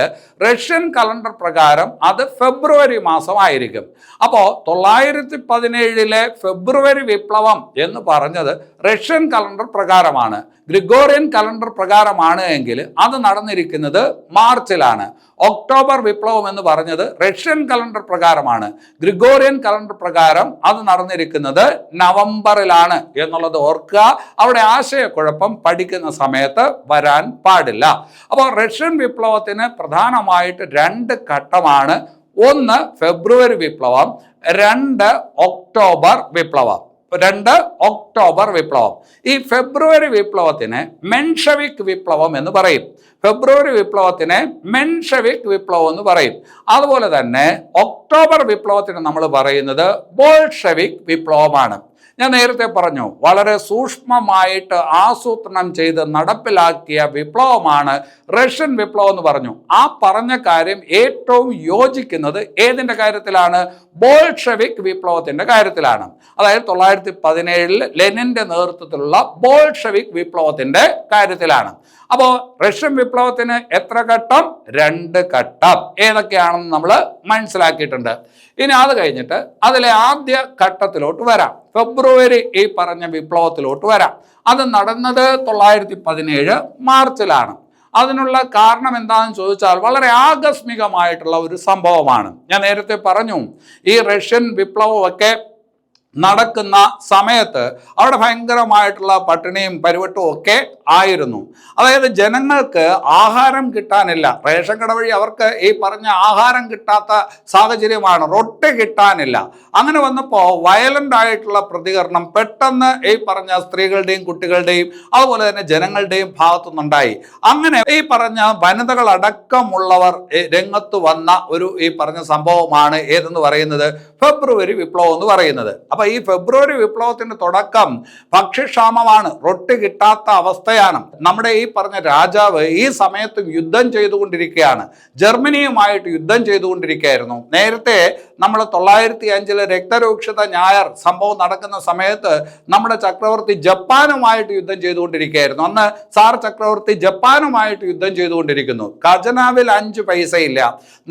റഷ്യൻ കലണ്ടർ പ്രകാരം അത് ഫെബ്രുവരി മാസമായിരിക്കും. അപ്പോൾ 1917 ഫെബ്രുവരി വിപ്ലവം എന്ന് പറഞ്ഞത് റഷ്യൻ കലണ്ടർ പ്രകാരമാണ്. ഗ്രിഗോറിയൻ കലണ്ടർ പ്രകാരമാണ് എങ്കിൽ അത് നടന്നിരിക്കുന്നത് മാർച്ചിലാണ്. ഒക്ടോബർ വിപ്ലവം എന്ന് പറഞ്ഞത് റഷ്യൻ കലണ്ടർ പ്രകാരമാണ്. ഗ്രിഗോറിയൻ കലണ്ടർ പ്രകാരം അത് നടന്നിരിക്കുന്നത് നവംബറിലാണ് എന്നുള്ളത് ഓർക്കുക. അവിടെ ആശയക്കുഴപ്പം പഠിക്കുന്ന സമയത്ത് വരാൻ പാടില്ല. അപ്പോൾ റഷ്യൻ വിപ്ലവത്തിന് പ്രധാനമായിട്ട് രണ്ട് ഘട്ടമാണ്. ഒന്ന് ഫെബ്രുവരി വിപ്ലവം, രണ്ട് ഒക്ടോബർ വിപ്ലവം. ഒക്ടോബർ വിപ്ലവം. ഈ ഫെബ്രുവരി വിപ്ലവത്തിന് മെൻഷവിക് വിപ്ലവം എന്ന് പറയും. ഫെബ്രുവരി വിപ്ലവത്തിന് മെൻഷവിക് വിപ്ലവം എന്ന് പറയും. അതുപോലെ തന്നെ ഒക്ടോബർ വിപ്ലവത്തിന് നമ്മൾ പറയുന്നത് ബോൾഷെവിക് വിപ്ലവമാണ്. ഞാൻ നേരത്തെ പറഞ്ഞു, വളരെ സൂക്ഷ്മമായിട്ട് ആസൂത്രണം ചെയ്ത് നടപ്പിലാക്കിയ വിപ്ലവമാണ് റഷ്യൻ വിപ്ലവം എന്ന് പറഞ്ഞു. ആ പറഞ്ഞ കാര്യം ഏറ്റവും യോജിക്കുന്നത് ഏതിൻ്റെ കാര്യത്തിലാണ്? ബോൾഷെവിക് വിപ്ലവത്തിൻ്റെ കാര്യത്തിലാണ്. അതായത് 1917 ലെനിന്റെ നേതൃത്വത്തിലുള്ള ബോൾഷെവിക് വിപ്ലവത്തിൻ്റെ കാര്യത്തിലാണ്. അപ്പോൾ റഷ്യൻ വിപ്ലവത്തിന് എത്ര ഘട്ടം? രണ്ട് ഘട്ടം. ഏതൊക്കെയാണെന്ന് നമ്മൾ മനസ്സിലാക്കിയിട്ടുണ്ട്. ഇനി അത് കഴിഞ്ഞിട്ട് അതിലെ ആദ്യ ഘട്ടത്തിലോട്ട് വരാം. ഫെബ്രുവരി ഈ പറഞ്ഞ വിപ്ലവത്തിലോട്ട് വരാം. അത് നടന്നത് 1917 മാർച്ചിലാണ്. അതിനുള്ള കാരണം എന്താണെന്ന് ചോദിച്ചാൽ വളരെ ആകസ്മികമായിട്ടുള്ള ഒരു സംഭവമാണ്. ഞാൻ നേരത്തെ പറഞ്ഞു, ഈ റഷ്യൻ വിപ്ലവമൊക്കെ നടക്കുന്ന സമയത്ത് അവിടെ ഭയങ്കരമായിട്ടുള്ള പട്ടിണിയും പരിവട്ടവും ഒക്കെ ആയിരുന്നു. അതായത് ജനങ്ങൾക്ക് ആഹാരം കിട്ടാനില്ല. റേഷൻ കട വഴി അവർക്ക് ഈ പറഞ്ഞ ആഹാരം കിട്ടാത്ത സാഹചര്യമാണ്. റൊട്ടി കിട്ടാനില്ല. അങ്ങനെ വന്നപ്പോൾ വയലന്റ് ആയിട്ടുള്ള പ്രതികരണം പെട്ടെന്ന് ഈ പറഞ്ഞ സ്ത്രീകളുടെയും കുട്ടികളുടെയും അതുപോലെ തന്നെ ജനങ്ങളുടെയും ഭാഗത്തുനിന്നുണ്ടായി. അങ്ങനെ ഈ പറഞ്ഞ വനിതകളടക്കമുള്ളവർ രംഗത്ത് വന്ന ഒരു ഈ പറഞ്ഞ സംഭവമാണ് ഏതെന്ന് പറയുന്നത് ഫെബ്രുവരി വിപ്ലവം എന്ന് പറയുന്നത്. അപ്പൊ ഈ ഫെബ്രുവരി വിപ്ലവത്തിന്റെ തുടക്കം ഭക്ഷ്യക്ഷാമമാണ്, റൊട്ടി കിട്ടാത്ത അവസ്ഥയാണ്. നമ്മുടെ ഈ പറഞ്ഞ രാജാവ് ഈ സമയത്തും യുദ്ധം ചെയ്തുകൊണ്ടിരിക്കുകയാണ്. ജർമ്മനിയുമായിട്ട് യുദ്ധം ചെയ്തുകൊണ്ടിരിക്കുകയായിരുന്നു. നേരത്തെ നമ്മൾ 905 രക്തരൂക്ഷിത ഞായർ സംഭവം നടക്കുന്ന സമയത്ത് നമ്മുടെ ചക്രവർത്തി ജപ്പാനുമായിട്ട് യുദ്ധം ചെയ്തുകൊണ്ടിരിക്കുകയായിരുന്നു. അന്ന് സാർ ചക്രവർത്തി ജപ്പാനുമായിട്ട് യുദ്ധം ചെയ്തുകൊണ്ടിരിക്കുന്നു. ഖജനാവിൽ 5 പൈസ ഇല്ല.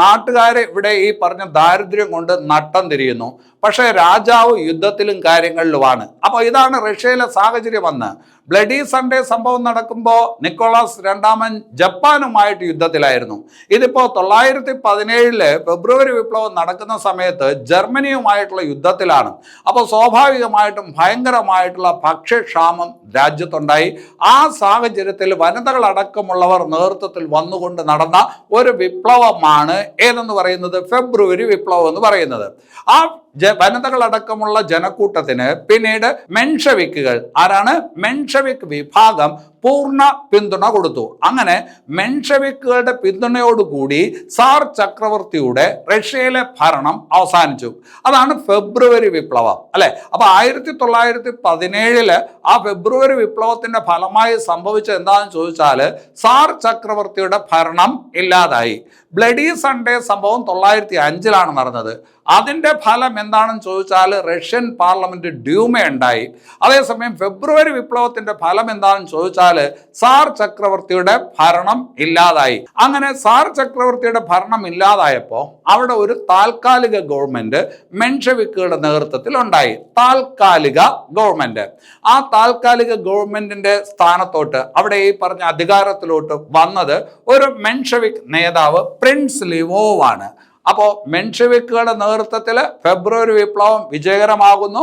നാട്ടുകാരെ ഇവിടെ ഈ പറഞ്ഞ ദാരിദ്ര്യം കൊണ്ട് നട്ടം തിരിയുന്നു. പക്ഷേ രാജാവ് യുദ്ധത്തിലും കാര്യങ്ങളിലുമാണ്. അപ്പോൾ ഇതാണ് റഷ്യയിലെ സാഹചര്യം. അന്ന് ബ്ലഡി സൺഡേ സംഭവം നടക്കുമ്പോൾ നിക്കോളാസ് രണ്ടാമൻ ജപ്പാനുമായിട്ട് യുദ്ധത്തിലായിരുന്നു. ഇതിപ്പോൾ 917 ഫെബ്രുവരി വിപ്ലവം നടക്കുന്ന സമയത്ത് ജർമ്മനിയുമായിട്ടുള്ള യുദ്ധത്തിലാണ്. അപ്പോൾ സ്വാഭാവികമായിട്ടും ഭയങ്കരമായിട്ടുള്ള ഭക്ഷ്യക്ഷാമം രാജ്യത്തുണ്ടായി. ആ സാഹചര്യത്തിൽ വനിതകളടക്കമുള്ളവർ നേതൃത്വത്തിൽ വന്നുകൊണ്ട് നടന്ന ഒരു വിപ്ലവമാണ് ഏതെന്ന് പറയുന്നത് ഫെബ്രുവരി വിപ്ലവം എന്ന് പറയുന്നത്. ആ വനിതകളടക്കമുള്ള ജനക്കൂട്ടത്തിന് പിന്നീട് മെൻഷവിക്കുകൾ, ആരാണ് മെൻഷവിക് വിഭാഗം, പൂർണ്ണ പിന്തുണ കൊടുത്തു. അങ്ങനെ മെൻഷവിക്കുകളുടെ പിന്തുണയോടുകൂടി സാർ ചക്രവർത്തിയുടെ റഷ്യയിലെ ഭരണം അവസാനിച്ചു. അതാണ് ഫെബ്രുവരി വിപ്ലവം, അല്ലെ? അപ്പൊ 1917 ആ ഫെബ്രുവരി വിപ്ലവത്തിന്റെ ഫലമായി സംഭവിച്ചത് എന്താണെന്ന് ചോദിച്ചാൽ സാർ ചക്രവർത്തിയുടെ ഭരണം ഇല്ലാതായി. ബ്ലഡി സൺഡേ സംഭവം 905 നടന്നത്. അതിന്റെ ഫലം എന്താണെന്ന് ചോദിച്ചാൽ റഷ്യൻ പാർലമെന്റ് ഡ്യൂമ ഉണ്ടായി. അതേസമയം ഫെബ്രുവരി വിപ്ലവത്തിന്റെ ഫലം എന്താണെന്ന് ചോദിച്ചാൽ സാർ ചക്രവർത്തിയുടെ ഭരണം ഇല്ലാതായി. അങ്ങനെ സാർ ചക്രവർത്തിയുടെ ഭരണം ഇല്ലാതായപ്പോൾ അവിടെ ഒരു താൽക്കാലിക ഗവൺമെന്റ് മെൻഷവിക്കുകളുടെ നേതൃത്വത്തിൽ ഉണ്ടായി. താൽക്കാലിക ഗവൺമെന്റ്. ആ താൽക്കാലിക ഗവൺമെന്റിന്റെ സ്ഥാനത്തോട്ട് അവിടെ ഈ പറഞ്ഞ അധികാരത്തിലോട്ട് വന്നത് ഒരു മെൻഷവിക് നേതാവ് പ്രിൻസ് ലിവോവ് ആണ്. അപ്പോൾ മെൻഷവിക്കുകളുടെ നേതൃത്വത്തിൽ ഫെബ്രുവരി വിപ്ലവം വിജയകരമാകുന്നു.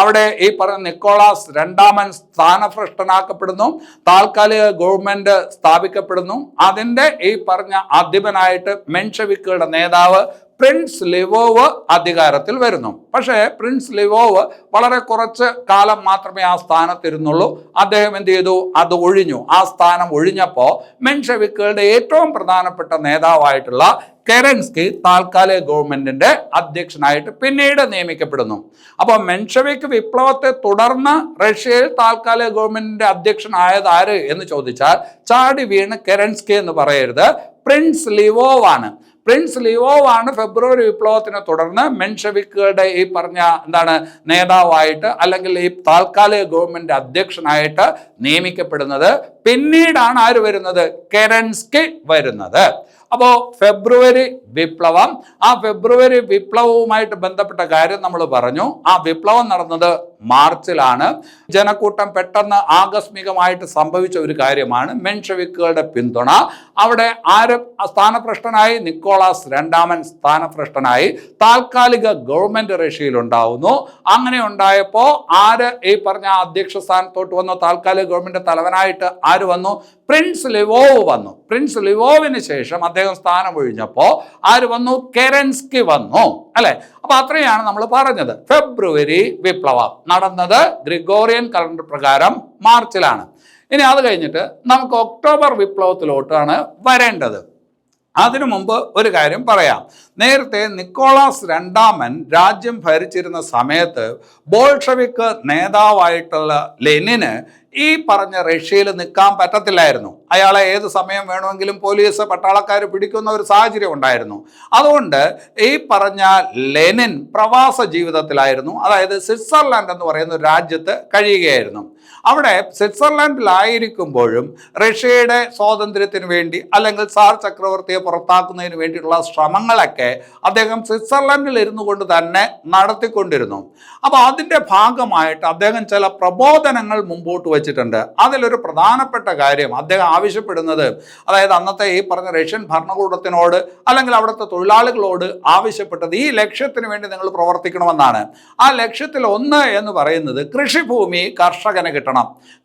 അവിടെ ഈ പറഞ്ഞ നിക്കോളാസ് രണ്ടാമൻ സ്ഥാനഭ്രഷ്ടനാക്കപ്പെടുന്നു. താൽക്കാലിക ഗവൺമെന്റ് സ്ഥാപിക്കപ്പെടുന്നു. അതിൻ്റെ ഈ പറഞ്ഞ അധിപനായിട്ട് മെൻഷവിക്കുകളുടെ നേതാവ് പ്രിൻസ് ലിവോവ് അധികാരത്തിൽ വരുന്നു. പക്ഷേ പ്രിൻസ് ലിവോവ് വളരെ കുറച്ച് കാലം മാത്രമേ ആ സ്ഥാനത്തിരുന്നുള്ളൂ. അദ്ദേഹം എന്ത് ചെയ്തു? അത് ഒഴിഞ്ഞു. ആ സ്ഥാനം ഒഴിഞ്ഞപ്പോൾ മെൻഷവിക്കുകളുടെ ഏറ്റവും പ്രധാനപ്പെട്ട നേതാവായിട്ടുള്ള കെരൻസ്കി താൽക്കാലിക ഗവൺമെന്റിന്റെ അധ്യക്ഷനായിട്ട് പിന്നീട് നിയമിക്കപ്പെടുന്നു. അപ്പോൾ മെൻഷവിക് വിപ്ലവത്തെ തുടർന്ന് റഷ്യയിൽ താൽക്കാലിക ഗവൺമെന്റിന്റെ അധ്യക്ഷനായത് ആര് എന്ന് ചോദിച്ചാൽ ചാടി വീണ് കെരൻസ്കി എന്ന് പറയരുത്, പ്രിൻസ് ലിവോവ് ആണ്. പ്രിൻസ് ലിവോവ് ആണ് ഫെബ്രുവരി വിപ്ലവത്തിനെ തുടർന്ന് മെൻഷവിക്കുകളുടെ ഈ പറഞ്ഞ നേതാവായിട്ട് അല്ലെങ്കിൽ ഈ താൽക്കാലിക ഗവൺമെന്റ് അധ്യക്ഷനായിട്ട് നിയമിക്കപ്പെടുന്നത്. പിന്നീടാണ് ആര് വരുന്നത്? കെരൻസ്കി വരുന്നത്. അപ്പോൾ ഫെബ്രുവരി വിപ്ലവം, ആ ഫെബ്രുവരി വിപ്ലവവുമായിട്ട് ബന്ധപ്പെട്ട കാര്യം നമ്മൾ പറഞ്ഞു. ആ വിപ്ലവം നടന്നത് മാർച്ചിലാണ്. ജനക്കൂട്ടം പെട്ടെന്ന് ആകസ്മികമായിട്ട് സംഭവിച്ച ഒരു കാര്യമാണ് മെൻഷവിക്കുകളുടെ പിന്തുണ. അവിടെ ആര് സ്ഥാനഭ്രഷ്ടനായി? നിക്കോളാസ് രണ്ടാമൻ സ്ഥാനഭ്രഷ്ടനായി. താൽക്കാലിക ഗവൺമെന്റ് റഷ്യയിൽ ഉണ്ടാവുന്നു. അങ്ങനെ ഉണ്ടായപ്പോൾ ആര് ഈ പറഞ്ഞ അധ്യക്ഷ സ്ഥാനത്തോട്ട് വന്നു? താൽക്കാലിക ഗവൺമെന്റ് തലവനായിട്ട് ആര് വന്നു? പ്രിൻസ് ലിവോവ് വന്നു. പ്രിൻസ് ലിവോവിന് ശേഷം അദ്ദേഹം സ്ഥാനം ഒഴിഞ്ഞപ്പോൾ ആര് വന്നു? കെരൻസ്കി വന്നു, അല്ലെ? അപ്പൊ അത്രയാണ് നമ്മൾ പറഞ്ഞത്. ഫെബ്രുവരി വിപ്ലവം നടന്നത് ഗ്രിഗോറിയൻ കലണ്ടർ പ്രകാരം മാർച്ചിലാണ്. ഇനി അത് കഴിഞ്ഞിട്ട് നമുക്ക് ഒക്ടോബർ വിപ്ലവത്തിലോട്ടാണ് വരേണ്ടത്. അതിനു മുമ്പ് ഒരു കാര്യം പറയാം. നേരത്തെ നിക്കോളാസ് രണ്ടാമൻ രാജ്യം ഭരിച്ചിരുന്ന സമയത്ത് ബോൾഷവിക് നേതാവായിട്ടുള്ള ലെനിന് ഈ പറഞ്ഞ റഷ്യയിൽ നിൽക്കാൻ പറ്റത്തില്ലായിരുന്നു. അയാളെ ഏത് സമയം വേണമെങ്കിലും പോലീസ് പട്ടാളക്കാർ പിടിക്കുന്ന ഒരു സാഹചര്യം ഉണ്ടായിരുന്നു. അതുകൊണ്ട് ഈ പറഞ്ഞ ലെനിൻ പ്രവാസ ജീവിതത്തിലായിരുന്നു. അതായത് സ്വിറ്റ്സർലാൻഡ് എന്ന് പറയുന്ന ഒരു രാജ്യത്ത് കഴിയുകയായിരുന്നു. അവിടെ സ്വിറ്റ്സർലാൻഡിലായിരിക്കുമ്പോഴും റഷ്യയുടെ സ്വാതന്ത്ര്യത്തിന് വേണ്ടി അല്ലെങ്കിൽ സാർ ചക്രവർത്തിയെ പുറത്താക്കുന്നതിന് വേണ്ടിയിട്ടുള്ള ശ്രമങ്ങളൊക്കെ അദ്ദേഹം സ്വിറ്റ്സർലാൻഡിൽ ഇരുന്നു കൊണ്ട് തന്നെ നടത്തിക്കൊണ്ടിരുന്നു. അപ്പോൾ അതിൻ്റെ ഭാഗമായിട്ട് അദ്ദേഹം ചില പ്രബോധനങ്ങൾ മുമ്പോട്ട് വച്ചിട്ടുണ്ട്. അതിലൊരു പ്രധാനപ്പെട്ട കാര്യം അദ്ദേഹം ആവശ്യപ്പെടുന്നത്, അതായത് അന്നത്തെ ഈ പറഞ്ഞ റഷ്യൻ ഭരണകൂടത്തിനോട് അല്ലെങ്കിൽ അവിടുത്തെ തൊഴിലാളികളോട് ആവശ്യപ്പെട്ടത് ഈ ലക്ഷ്യത്തിന് വേണ്ടി നിങ്ങൾ പ്രവർത്തിക്കണമെന്നാണ്. ആ ലക്ഷ്യത്തിൽ ഒന്ന് എന്ന് പറയുന്നത് കൃഷിഭൂമി കർഷകന് കിട്ടണം.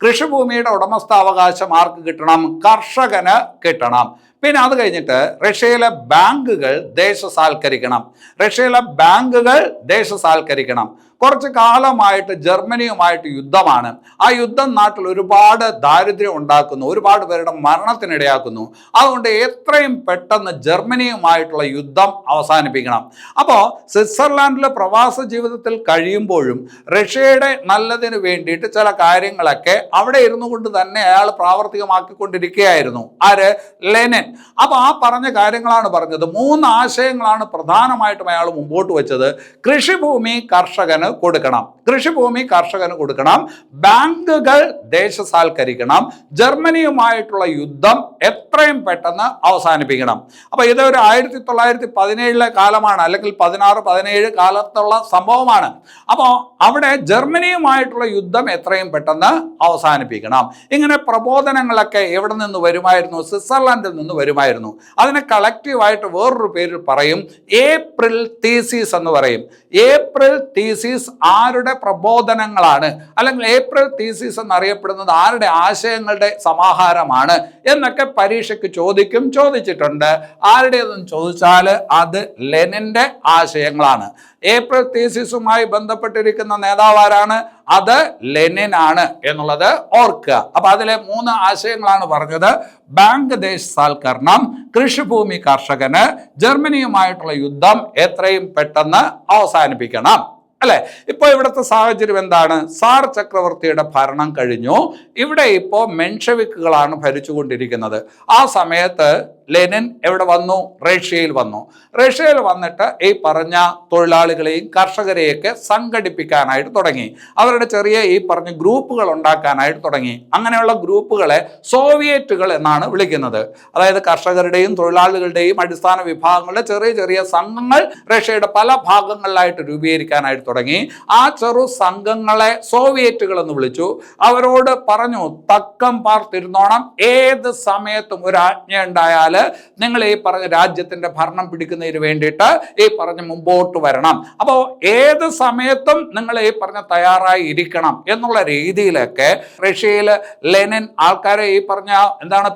കൃഷിഭൂമിയുടെ ഉടമസ്ഥാവകാശം ആർക്ക് കിട്ടണം? കർഷകന് കിട്ടണം. പിന്നെ അത് കഴിഞ്ഞിട്ട് റഷ്യയിലെ ബാങ്കുകൾ ദേശസാൽക്കരിക്കണം. റഷ്യയിലെ ബാങ്കുകൾ ദേശസാൽക്കരിക്കണം. കുറച്ച് കാലമായിട്ട് ജർമ്മനിയുമായിട്ട് യുദ്ധമാണ്. ആ യുദ്ധം നാട്ടിൽ ഒരുപാട് ദാരിദ്ര്യം ഉണ്ടാക്കുന്നു, ഒരുപാട് പേരുടെ മരണത്തിനിടയാക്കുന്നു. അതുകൊണ്ട് എത്രയും പെട്ടെന്ന് ജർമ്മനിയുമായിട്ടുള്ള യുദ്ധം അവസാനിപ്പിക്കണം. അപ്പോൾ സ്വിറ്റ്സർലാൻഡിലെ പ്രവാസ ജീവിതത്തിൽ കഴിയുമ്പോഴും റഷ്യയുടെ നല്ലതിന് വേണ്ടിയിട്ട് ചില കാര്യങ്ങളൊക്കെ അവിടെ ഇരുന്നു കൊണ്ട് തന്നെ അയാൾ പ്രാവർത്തികമാക്കിക്കൊണ്ടിരിക്കുകയായിരുന്നു. ആര്? ലെനിൻ. അപ്പോൾ ആ പറഞ്ഞ കാര്യങ്ങളാണ് പറഞ്ഞത്. 3 ആശയങ്ങളാണ് പ്രധാനമായിട്ടും അയാൾ മുമ്പോട്ട് വെച്ചത്. കൃഷിഭൂമി കർഷകന് കൊടുക്കണം, കൃഷിഭൂമി കർഷകന് കൊടുക്കണം, ബാങ്കുകൾ ദേശസാൽക്കരിക്കണം, ജർമ്മനിയുമായിട്ടുള്ള യുദ്ധം എത്രയും പെട്ടെന്ന് അവസാനിപ്പിക്കണം. അപ്പോൾ ഇത് ഒരു 1917 കാലമാണ്, അല്ലെങ്കിൽ 16-17 കാലത്തുള്ള സംഭവമാണ്. അപ്പോൾ അവിടെ ജർമ്മനിയുമായിട്ടുള്ള യുദ്ധം എത്രയും പെട്ടെന്ന് അവസാനിപ്പിക്കണം. ഇങ്ങനെ പ്രബോധനങ്ങളൊക്കെ എവിടെ നിന്ന് വരുമായിരുന്നു? സ്വിറ്റ്സർലാൻഡിൽ നിന്ന് വരുമായിരുന്നു. അതിനെ കളക്റ്റീവായിട്ട് വേറൊരു പേരിൽ പറയും, ഏപ്രിൽ തീസിസ് എന്ന് പറയും. ഏപ്രിൽ തീസിസ് ആരുടെ പ്രബോധനങ്ങളാണ്, അല്ലെങ്കിൽ ഏപ്രിൽ തീസിസ് എന്നറിയപ്പെടുന്നത് ആരുടെ ആശയങ്ങളുടെ സമാഹാരമാണ് എന്നൊക്കെ പരീക്ഷയ്ക്ക് ചോദിച്ചിട്ടുണ്ട്. ആരുടേതെന്ന് ചോദിച്ചാൽ അത് ലെനിന്റെ ആശയങ്ങളാണ്. ഏപ്രിൽ തീസിസുമായി ബന്ധപ്പെട്ടിരിക്കുന്ന നേതാവാരാണ്? അത് ലെനിൻ ആണ് എന്നുള്ളത് ഓർക്കുക. അപ്പൊ അതിലെ 3 ആശയങ്ങളാണ് പറഞ്ഞത്. ബാങ്ക് ദേശസാൽക്കരണം, കൃഷിഭൂമി കർഷകന്, ജർമ്മനിയുമായിട്ടുള്ള യുദ്ധം എത്രയും പെട്ടെന്ന് അവസാനിപ്പിക്കണം. അല്ലെ? ഇപ്പോൾ ഇവിടുത്തെ സാഹചര്യം എന്താണ്? സാർ ചക്രവർത്തിയുടെ ഭരണം കഴിഞ്ഞു. ഇവിടെ ഇപ്പോൾ മെൻഷവിക്കുകളാണ് ഭരിച്ചുകൊണ്ടിരിക്കുന്നത്. ആ സമയത്ത് ലെനിൻ എവിടെ വന്നു? റഷ്യയിൽ വന്നു. റഷ്യയിൽ വന്നിട്ട് ഈ പറഞ്ഞ തൊഴിലാളികളെയും കർഷകരെയൊക്കെ സംഘടിപ്പിക്കാനായിട്ട് തുടങ്ങി. അവരുടെ ചെറിയ ഈ പറഞ്ഞ ഗ്രൂപ്പുകൾ ഉണ്ടാക്കാനായിട്ട് തുടങ്ങി. അങ്ങനെയുള്ള ഗ്രൂപ്പുകളെ സോവിയറ്റുകൾ എന്നാണ് വിളിക്കുന്നത്. അതായത് കർഷകരുടെയും തൊഴിലാളികളുടെയും അടിസ്ഥാന വിഭാഗങ്ങളുടെ ചെറിയ ചെറിയ സംഘങ്ങൾ റഷ്യയുടെ പല ഭാഗങ്ങളിലായിട്ട് രൂപീകരിക്കാനായിട്ട് തുടങ്ങി. ആ ചെറു സംഘങ്ങളെ സോവിയറ്റുകൾ എന്ന് വിളിച്ചു. അവരോട് പറഞ്ഞു, തക്കം പാർത്തിരുന്നോണം, ഏത് സമയത്തും ഒരു ആജ്ഞ ഉണ്ടായാൽ നിങ്ങൾ ഈ പറഞ്ഞ രാജ്യത്തിന്റെ ഭരണം പിടിക്കുന്നതിന് വേണ്ടിയിട്ട് ഈ പറഞ്ഞ മുമ്പോട്ട് വരണം. അപ്പോൾ ഏത് സമയത്തും നിങ്ങൾ ഈ പറഞ്ഞ തയ്യാറായി ഇരിക്കണം എന്നുള്ള രീതിയിലൊക്കെ റഷ്യയിൽ ലെനിൻ ആൾക്കാരെ ഈ പറഞ്ഞ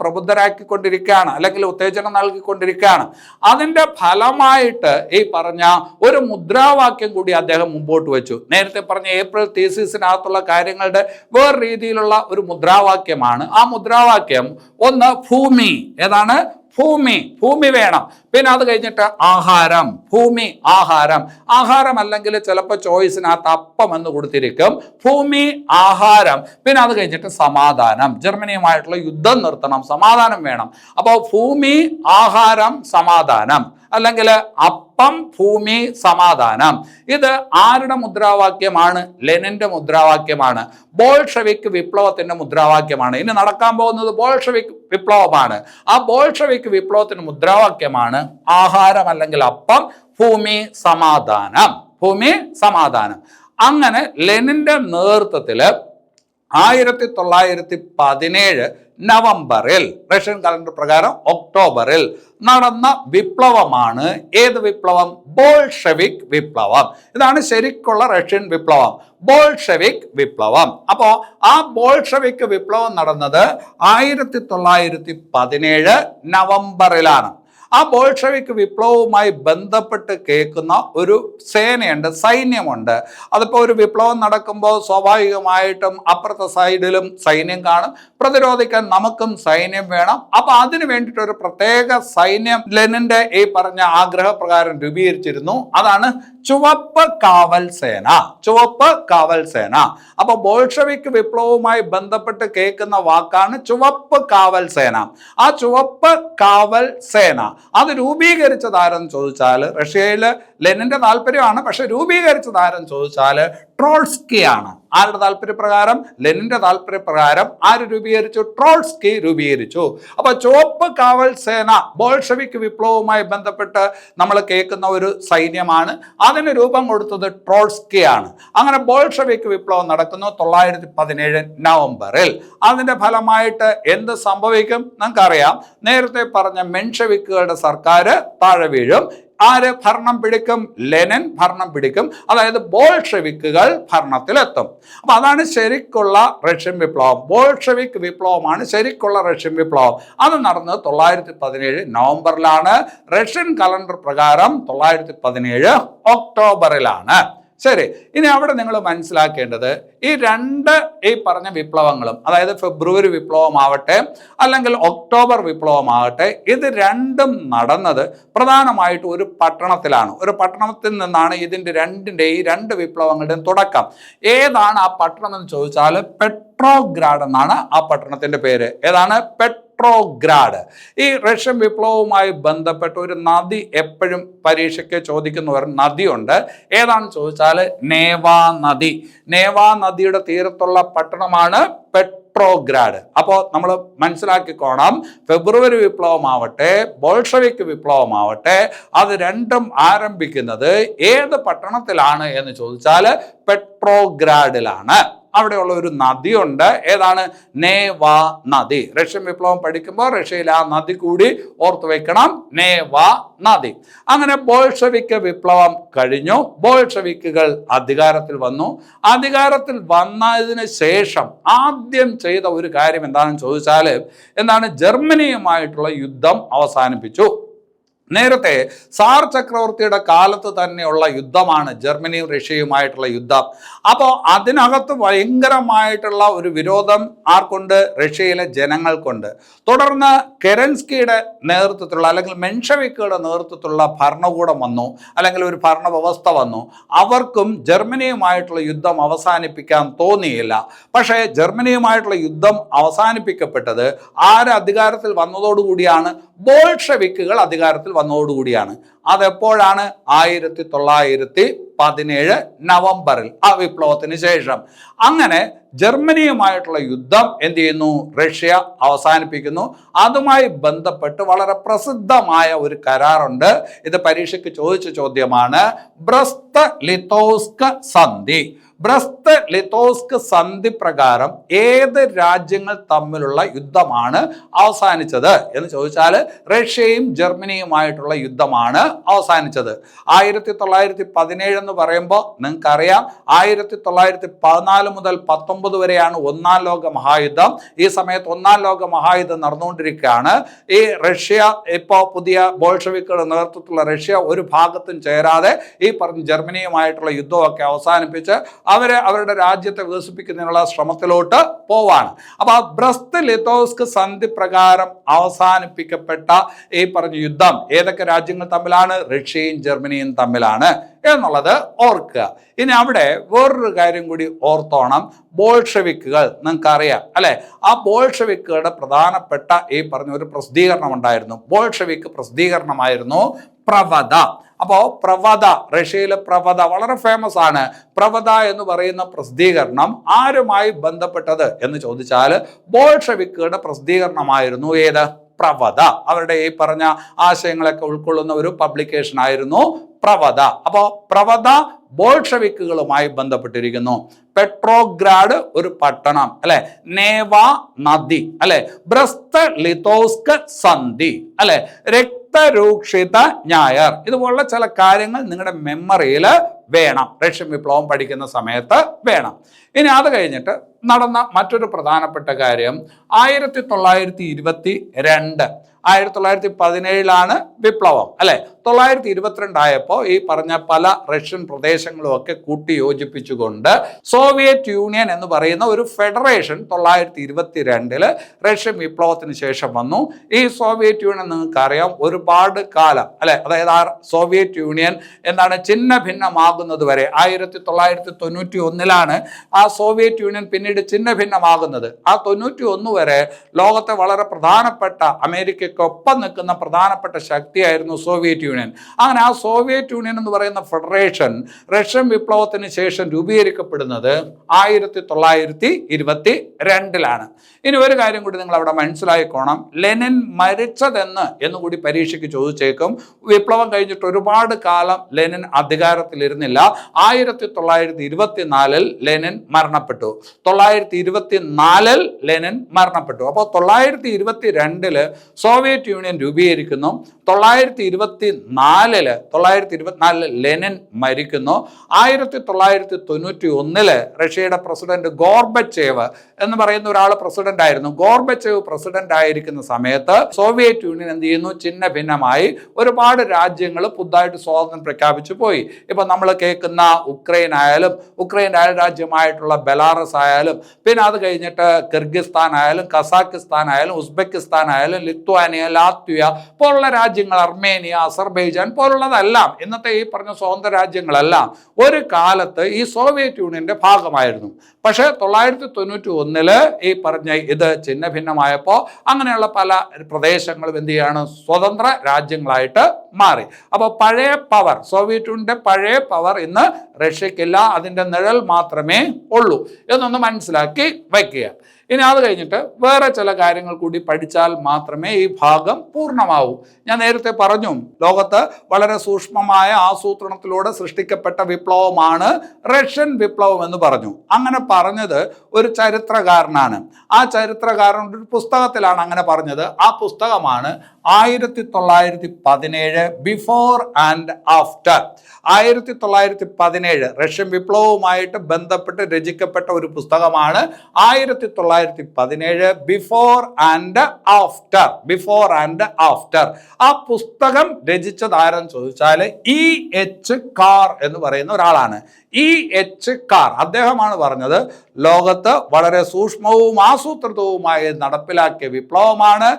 പ്രബുദ്ധരാക്കിക്കൊണ്ടിരിക്കുകയാണ്, അല്ലെങ്കിൽ ഉത്തേജനം നൽകിക്കൊണ്ടിരിക്കുകയാണ്. അതിന്റെ ഫലമായിട്ട് ഈ പറഞ്ഞ ഒരു മുദ്രാവാക്യം കൂടി അദ്ദേഹം മുമ്പോട്ട് വെച്ചു. നേരത്തെ പറഞ്ഞ ഏപ്രിൽ തീസിസിനകത്തുള്ള കാര്യങ്ങളുടെ വേറെ രീതിയിലുള്ള ഒരു മുദ്രാവാക്യമാണ്. ആ മുദ്രാവാക്യം ഒന്ന് ഭൂമി. ഏതാണ്? ഭൂമി. ഭൂമി വേണം. പിന്നെ അത് കഴിഞ്ഞിട്ട് ആഹാരം. ഭൂമി ആഹാരം. ആഹാരം അല്ലെങ്കിൽ ചിലപ്പോൾ ചോയ്സിനകത്ത് അപ്പം എന്ന് കൊടുത്തിരിക്കും. ഭൂമി ആഹാരം. പിന്നെ അത് കഴിഞ്ഞിട്ട് സമാധാനം. ജർമ്മനിയുമായിട്ടുള്ള യുദ്ധം നിർത്തണം, സമാധാനം വേണം. അപ്പോൾ ഭൂമി ആഹാരം സമാധാനം, അല്ലെങ്കിൽ അപ്പം ഭൂമി സമാധാനം. ഇത് ആരുടെ മുദ്രാവാക്യമാണ്? ലെനിന്റെ മുദ്രാവാക്യമാണ്. ബോൾഷെവിക് വിപ്ലവത്തിന്റെ മുദ്രാവാക്യമാണ്. ഇനി നടക്കാൻ പോകുന്നത് ബോൾഷെവിക് വിപ്ലവമാണ്. ആ ബോൾഷെവിക് വിപ്ലവത്തിന്റെ മുദ്രാവാക്യമാണ് ആഹാരം, അല്ലെങ്കിൽ അപ്പം ഭൂമി സമാധാനം. ഭൂമി സമാധാനം. അങ്ങനെ ലെനിന്റെ നേതൃത്വത്തില് 1917 നവംബറിൽ, റഷ്യൻ കലണ്ടർ പ്രകാരം ഒക്ടോബറിൽ നടന്ന വിപ്ലവമാണ് ഏത് വിപ്ലവം? ബോൾഷെവിക് വിപ്ലവം. ഇതാണ് ശരിക്കുള്ള റഷ്യൻ വിപ്ലവം, ബോൾഷെവിക് വിപ്ലവം. അപ്പോൾ ആ ബോൾഷെവിക് വിപ്ലവം നടന്നത് 1917 നവംബറിലാണ്. ആ ബോൾഷെവിക് വിപ്ലവവുമായി ബന്ധപ്പെട്ട് കേൾക്കുന്ന ഒരു സേനയുണ്ട്, സൈന്യമുണ്ട്. അതിപ്പോൾ ഒരു വിപ്ലവം നടക്കുമ്പോൾ സ്വാഭാവികമായിട്ടും അപ്പുറത്തെ സൈഡിലും സൈന്യം കാണും. പ്രതിരോധിക്കാൻ നമുക്കും സൈന്യം വേണം. അപ്പൊ അതിനു വേണ്ടിയിട്ട് ഒരു പ്രത്യേക സൈന്യം ലെനിന്റെ ഈ പറഞ്ഞ ആഗ്രഹപ്രകാരം രൂപീകരിച്ചിരുന്നു. അതാണ് ചുവപ്പ് കാവൽ സേന. ചുവപ്പ് കാവൽ സേന. അപ്പൊ ബോൾഷെവിക് വിപ്ലവവുമായി ബന്ധപ്പെട്ട് കേൾക്കുന്ന വാക്കാണ് ചുവപ്പ് കാവൽ സേന. ആ ചുവപ്പ് കാവൽ സേന അത് രൂപീകരിച്ചത് ആരെന്ന് ചോദിച്ചാൽ, റഷ്യയില് ലെനിന്റെ താല്പര്യമാണ്, പക്ഷെ രൂപീകരിച്ചത് ആരെന്ന് ചോദിച്ചാൽ ട്രോട്സ്കിയാണ്. ആരുടെ താല്പര്യപ്രകാരം? ലെനിന്റെ താല്പര്യപ്രകാരം ആര് രൂപീകരിച്ചു? ട്രോട്സ്കി രൂപീകരിച്ചു. അപ്പൊ ചുവപ്പ് കാവൽ സേന ബോൾഷെവിക് വിപ്ലവവുമായി ബന്ധപ്പെട്ട് നമ്മൾ കേൾക്കുന്ന ഒരു സൈന്യമാണ്. അതിന് രൂപം കൊടുത്തത് ട്രോട്സ്കിയാണ്. അങ്ങനെ ബോൾഷെവിക് വിപ്ലവം നടക്കുന്നു 1917 നവംബറിൽ. അതിന്റെ ഫലമായിട്ട് എന്ത് സംഭവിക്കും? നമുക്കറിയാം. നേരത്തെ പറഞ്ഞ മെൻഷെവിക്കുകളുടെ സർക്കാർ താഴെ വീഴും. ആര് ഭരണം പിടിക്കും? ലെനിൻ ഭരണം പിടിക്കും. അതായത് ബോൾഷെവിക്കുകൾ ഭരണത്തിലെത്തും. അപ്പൊ അതാണ് ശരിക്കുള്ള റഷ്യൻ വിപ്ലവം. ബോൾഷെവിക് വിപ്ലവമാണ് ശരിക്കുള്ള റഷ്യൻ വിപ്ലവം. അത് നടന്നത് 1917 നവംബറിലാണ്. റഷ്യൻ കലണ്ടർ പ്രകാരം 1917 ഒക്ടോബറിലാണ്. ശരി, ഇനി അവിടെ നിങ്ങൾ മനസ്സിലാക്കേണ്ടത് ഈ പറഞ്ഞ വിപ്ലവങ്ങളും, അതായത് ഫെബ്രുവരി വിപ്ലവമാവട്ടെ അല്ലെങ്കിൽ ഒക്ടോബർ വിപ്ലവമാവട്ടെ, ഇത് രണ്ടും നടന്നത് പ്രധാനമായിട്ട് ഒരു പട്ടണത്തിലാണ്. ഒരു പട്ടണത്തിൽ നിന്നാണ് ഈ രണ്ട് വിപ്ലവങ്ങളുടെയും തുടക്കം. ഏതാണ് ആ പട്ടണം എന്ന് ചോദിച്ചാൽ പെട്രോഗ്രാഡ് എന്നാണ് ആ പട്ടണത്തിന്റെ പേര്. ഏതാണ്? പെട്രോഗ്രാഡ്. ഈ റഷ്യൻ വിപ്ലവവുമായി ബന്ധപ്പെട്ട ഒരു നദി എപ്പോഴും പരീക്ഷയ്ക്ക് ചോദിക്കുന്ന ഒരു നദിയുണ്ട്. ഏതാണെന്ന് ചോദിച്ചാൽ നേവാ നദി. നേവാ നദിയുടെ തീരത്തുള്ള പട്ടണമാണ് പെട്രോഗ്രാഡ്. അപ്പോൾ നമ്മൾ മനസ്സിലാക്കിക്കോണം, ഫെബ്രുവരി വിപ്ലവമാവട്ടെ ബോൾഷവിക് വിപ്ലവമാവട്ടെ, അത് രണ്ടും ആരംഭിക്കുന്നത് ഏത് പട്ടണത്തിലാണ് എന്ന് ചോദിച്ചാൽ പെട്രോഗ്രാഡിലാണ്. അവിടെയുള്ള ഒരു നദിയുണ്ട്. ഏതാണ്? നേവാ നദി. റഷ്യൻ വിപ്ലവം പഠിക്കുമ്പോൾ റഷ്യയിൽ ആ നദി കൂടി ഓർത്തു വെക്കണം, നേവാ നദി. അങ്ങനെ ബോൾഷവിക് വിപ്ലവം കഴിഞ്ഞു. ബോൾഷവിക്കുകൾ അധികാരത്തിൽ വന്നു. അധികാരത്തിൽ വന്നതിന് ശേഷം ആദ്യം ചെയ്ത ഒരു കാര്യം എന്താണെന്ന് ചോദിച്ചാൽ ജർമ്മനിയുമായിട്ടുള്ള യുദ്ധം അവസാനിപ്പിച്ചു. നേരത്തെ സാർ ചക്രവർത്തിയുടെ കാലത്ത് തന്നെയുള്ള യുദ്ധമാണ് ജർമ്മനിയും റഷ്യയുമായിട്ടുള്ള യുദ്ധം. അപ്പോൾ അതിനകത്ത് ഭയങ്കരമായിട്ടുള്ള ഒരു വിരോധം ആർക്കുണ്ട്? റഷ്യയിലെ ജനങ്ങൾക്കുണ്ട്. തുടർന്ന് കെരൻസ്കിയുടെ നേതൃത്വത്തിലുള്ള അല്ലെങ്കിൽ മെൻഷവിക്കുകളുടെ നേതൃത്വത്തിലുള്ള ഭരണകൂടം വന്നു, അല്ലെങ്കിൽ ഒരു ഭരണ വ്യവസ്ഥ വന്നു. അവർക്കും ജർമ്മനിയുമായിട്ടുള്ള യുദ്ധം അവസാനിപ്പിക്കാൻ തോന്നിയില്ല. പക്ഷേ ജർമ്മനിയുമായിട്ടുള്ള യുദ്ധം അവസാനിപ്പിക്കപ്പെട്ടത് അധികാരത്തിൽ വന്നതോടുകൂടിയാണ്? ബോൾഷവിക്കുകൾ അധികാരത്തിൽ വന്നതോടുകൂടിയാണ്. അതെപ്പോഴാണ്? 1917 നവംബറിൽ, ആ വിപ്ലവത്തിന് ശേഷം. അങ്ങനെ ജർമ്മനിയുമായിട്ടുള്ള യുദ്ധം എന്ത് ചെയ്യുന്നു? റഷ്യ അവസാനിപ്പിക്കുന്നു. അതുമായി ബന്ധപ്പെട്ട് വളരെ പ്രസിദ്ധമായ ഒരു കരാറുണ്ട്. ഇത് പരീക്ഷയ്ക്ക് ചോദിച്ച ചോദ്യമാണ്. ബ്രസ്റ്റ് ലിത്തോസ്ക് സന്ധി. ബ്രസ്റ്റ് ലിത്തോസ്ക് സന്ധി പ്രകാരം ഏത് രാജ്യങ്ങൾ തമ്മിലുള്ള യുദ്ധമാണ് അവസാനിച്ചത് എന്ന് ചോദിച്ചാൽ റഷ്യയും ജർമ്മനിയുമായിട്ടുള്ള യുദ്ധമാണ് അവസാനിച്ചത്. 1917 എന്ന് പറയുമ്പോൾ നിങ്ങൾക്കറിയാം, 1914 മുതൽ 19 വരെയാണ് ഒന്നാം ലോക മഹായുദ്ധം. ഈ സമയത്ത് ഒന്നാം ലോക മഹായുദ്ധം നടന്നുകൊണ്ടിരിക്കുകയാണ്. ഈ റഷ്യ ഇപ്പോൾ പുതിയ ബോൾഷവിക്കുകളുടെ നേതൃത്വത്തിലുള്ള റഷ്യ ഒരു ഭാഗത്തും ചേരാതെ ഈ പറഞ്ഞ ജർമ്മനിയുമായിട്ടുള്ള യുദ്ധമൊക്കെ അവസാനിപ്പിച്ച് അവരുടെ രാജ്യത്തെ വികസിപ്പിക്കുന്നതിനുള്ള ശ്രമത്തിലോട്ട് പോവാണ്. അപ്പൊ ആ ബ്രസ്റ്റ് ലിത്തോസ്ക് സന്ധി പ്രകാരം അവസാനിപ്പിക്കപ്പെട്ട ഈ പറഞ്ഞ യുദ്ധം ഏതൊക്കെ രാജ്യങ്ങൾ തമ്മിലാണ്? റഷ്യയും ജർമ്മനിയും തമ്മിലാണ് എന്നുള്ളത് ഓർക്കുക. ഇനി അവിടെ വേറൊരു കാര്യം കൂടി ഓർത്തോണം. ബോൾഷവിക്കുകൾ നിങ്ങൾക്കറിയാം അല്ലെ? ആ ബോൾഷവിക്കുകളുടെ പ്രധാനപ്പെട്ട ഈ പറഞ്ഞ ഒരു പ്രസിദ്ധീകരണം ഉണ്ടായിരുന്നു. ബോൾഷവിക്ക് പ്രസിദ്ധീകരണമായിരുന്നു പ്രവദ. അപ്പോൾ പ്രവദ, റഷ്യയിലെ പ്രവദ വളരെ ഫേമസ് ആണ്. പ്രവദ എന്ന് പറയുന്ന പ്രസിദ്ധീകരണം ആരുമായി ബന്ധപ്പെട്ടത് എന്ന് ചോദിച്ചാൽ ബോൾഷവിക്കുകളുടെ പ്രസിദ്ധീകരണമായിരുന്നു. ഏത്? പ്രവദ. അവരുടെ ഈ പറഞ്ഞ ആശയങ്ങളൊക്കെ ഉൾക്കൊള്ളുന്ന ഒരു പബ്ലിക്കേഷൻ ആയിരുന്നു പ്രവദ. അപ്പോ പ്രവദ ബോൾഷവിക്കുകളുമായി ബന്ധപ്പെട്ടിരിക്കുന്നു. പെട്രോഗ്രാഡ് ഒരു പട്ടണം അല്ലെ, നേവാ നദി അല്ലെ, ബ്രസ്റ്റ് ലിത്തോസ്ക് സന്ധി അല്ലെ, രക്തരൂക്ഷിത ഞായർ, ഇതുപോലുള്ള ചില കാര്യങ്ങൾ നിങ്ങളുടെ മെമ്മറിയിൽ വേണം. റഷ്യൻ വിപ്ലവം പഠിക്കുന്ന സമയത്ത് വേണം. ഇനി അത് കഴിഞ്ഞിട്ട് നടന്ന മറ്റൊരു പ്രധാനപ്പെട്ട കാര്യം 1922. 1917 വിപ്ലവം അല്ലെ. 1922 ആയപ്പോൾ ഈ പറഞ്ഞ പല റഷ്യൻ പ്രദേശങ്ങളും ഒക്കെ കൂട്ടി യോജിപ്പിച്ചുകൊണ്ട് സോവിയറ്റ് യൂണിയൻ എന്ന് പറയുന്ന ഒരു ഫെഡറേഷൻ 1922 റഷ്യൻ വിപ്ലവത്തിന് ശേഷം വന്നു. ഈ സോവിയറ്റ് യൂണിയൻ നിങ്ങൾക്കറിയാം ഒരുപാട് കാലം അല്ലെ, അതായത് ആ സോവിയറ്റ് യൂണിയൻ ചിഹ്ന ഭിന്നമാകുന്നത് വരെ 1991 ആ സോവിയറ്റ് യൂണിയൻ പിന്നീട് ചിഹ്ന ഭിന്നമാകുന്നത്. ആ 91 വരെ ലോകത്തെ വളരെ പ്രധാനപ്പെട്ട അമേരിക്കയ്ക്കൊപ്പം നിൽക്കുന്ന പ്രധാനപ്പെട്ട ശക്തിയായിരുന്നു സോവിയറ്റ് യൂണിയൻ. അങ്ങനെ ആ സോവിയറ്റ് യൂണിയൻ എന്ന് പറയുന്ന ഫെഡറേഷൻ റഷ്യൻ വിപ്ലവത്തിന് ശേഷം രൂപീകരിക്കപ്പെടുന്നത് 1922 ഇനി ഒരു കാര്യം കൂടി നിങ്ങൾ അവിടെ മനസ്സിലായിക്കോണം. ലെനിൻ മരിച്ചതെന്ന് കൂടി പരീക്ഷയ്ക്ക് ചോദിച്ചേക്കും. വിപ്ലവം കഴിഞ്ഞിട്ട് ഒരുപാട് കാലം ലെനിൻ അധികാരത്തിലിരുന്നില്ല. 1924 ലെനിൻ മരണപ്പെട്ടു. 1924 ലെനിൻ മരണപ്പെട്ടു. അപ്പോൾ 1922 സോവിയറ്റ് യൂണിയൻ രൂപീകരിക്കുന്നു. 1924 924 ലെനിൻ മരിക്കുന്നു. 1991 റഷ്യയുടെ പ്രസിഡന്റ് ഗോർബച്ചേവ് എന്ന് പറയുന്ന ഒരാൾ പ്രസിഡന്റ് ആയിരുന്നു. ഗോർബച്ചേവ് പ്രസിഡന്റ് ആയിരിക്കുന്ന സമയത്ത് സോവിയറ്റ് യൂണിയൻ എന്ത് ചെയ്യുന്നു? ചിഹ്ന ഭിന്നമായി ഒരുപാട് രാജ്യങ്ങൾ പുതുതായിട്ട് സ്വാതന്ത്ര്യം പ്രഖ്യാപിച്ചു പോയി. ഇപ്പൊ നമ്മൾ കേൾക്കുന്ന ഉക്രൈൻ ആയാലും, ഉക്രൈൻ രാജ്യമായിട്ടുള്ള ബെലാറസ് ആയാലും, പിന്നെ അത് കഴിഞ്ഞിട്ട് കിർഗിസ്ഥാൻ ആയാലും, കസാക്കിസ്ഥാൻ ആയാലും, ഉസ്ബെക്കിസ്ഥാൻ ആയാലും, ലിത്വാനിയ, ലാത്വിയ പോലുള്ള രാജ്യങ്ങൾ, അർമേനിയ, അസർബൈജാൻ പോലുള്ളതെല്ലാം ഇന്നത്തെ ഈ പറഞ്ഞ സ്വതന്ത്ര രാജ്യങ്ങളെല്ലാം ഒരു കാലത്ത് ഈ സോവിയറ്റ് യൂണിയന്റെ ഭാഗമായിരുന്നു. പക്ഷെ 991 ഈ പറഞ്ഞ ഇത് ചിഹ്ന ഭിന്നമായപ്പോൾ അങ്ങനെയുള്ള പല പ്രദേശങ്ങളും എന്ത് ചെയ്യാണ്? സ്വതന്ത്ര രാജ്യങ്ങളായിട്ട് മാറി. അപ്പോൾ പഴയ പവർ, സോവിയറ്റ് യൂണിയന്റെ പഴയ പവർ ഇന്ന് റഷ്യക്കില്ല, അതിൻ്റെ നിഴൽ മാത്രമേ ഉള്ളൂ എന്നൊന്ന് മനസ്സിലാക്കി വയ്ക്കുക. ഇനി അത് കഴിഞ്ഞിട്ട് വേറെ ചില കാര്യങ്ങൾ കൂടി പഠിച്ചാൽ മാത്രമേ ഈ ഭാഗം പൂർണ്ണമാവൂ. ഞാൻ നേരത്തെ പറഞ്ഞു, ലോകത്ത് വളരെ സൂക്ഷ്മമായ ആസൂത്രണത്തിലൂടെ സൃഷ്ടിക്കപ്പെട്ട വിപ്ലവമാണ് റഷ്യൻ വിപ്ലവം എന്ന് പറഞ്ഞു. അങ്ങനെ പറഞ്ഞത് ഒരു ചരിത്രകാരനാണ്. ആ ചരിത്രകാരൻ ഒരു പുസ്തകത്തിലാണ് അങ്ങനെ പറഞ്ഞത്. ആ പുസ്തകമാണ് 1917 ബിഫോർ ആൻഡ് ആഫ്റ്റർ. 1917 റഷ്യൻ വിപ്ലവവുമായിട്ട് ബന്ധപ്പെട്ട് രചിക്കപ്പെട്ട ഒരു പുസ്തകമാണ് 1917 before and after. Before and after. ആ പുസ്തകം രചിച്ചത് ആരെന്ന് ചോദിച്ചാൽ E.H. കാർ എന്ന് പറയുന്ന ഒരാളാണ്. E.H. കാർ അദ്ദേഹമാണ് പറഞ്ഞത് ലോകത്ത് വളരെ സൂക്ഷ്മവും ആസൂത്രിതവുമായി നടപ്പിലാക്കിയ വിപ്ലവമാണ്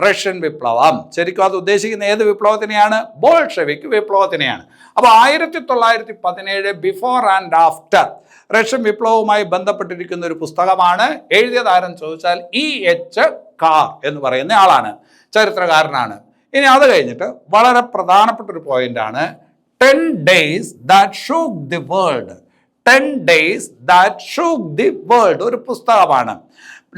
റഷ്യൻ വിപ്ലവം. ശരിക്കും അത് ഉദ്ദേശിക്കുന്ന ഏത് വിപ്ലവത്തിനെയാണ്? ബോൾഷെവിക് വിപ്ലവത്തിനെയാണ്. അപ്പോൾ 1917 ബിഫോർ ആൻഡ് ആഫ്റ്റർ റഷ്യൻ വിപ്ലവവുമായി ബന്ധപ്പെട്ടിരിക്കുന്ന ഒരു പുസ്തകമാണ്. എഴുതിയതാരെന്ന് ചോദിച്ചാൽ E.H. കാർ എന്ന് പറയുന്ന ആളാണ്, ചരിത്രകാരനാണ്. ഇനി അത് കഴിഞ്ഞിട്ട് വളരെ പ്രധാനപ്പെട്ട ഒരു പോയിന്റാണ് 10 days that shook the world. 10 days that shook the world ഒരു പുസ്തകമാണ്.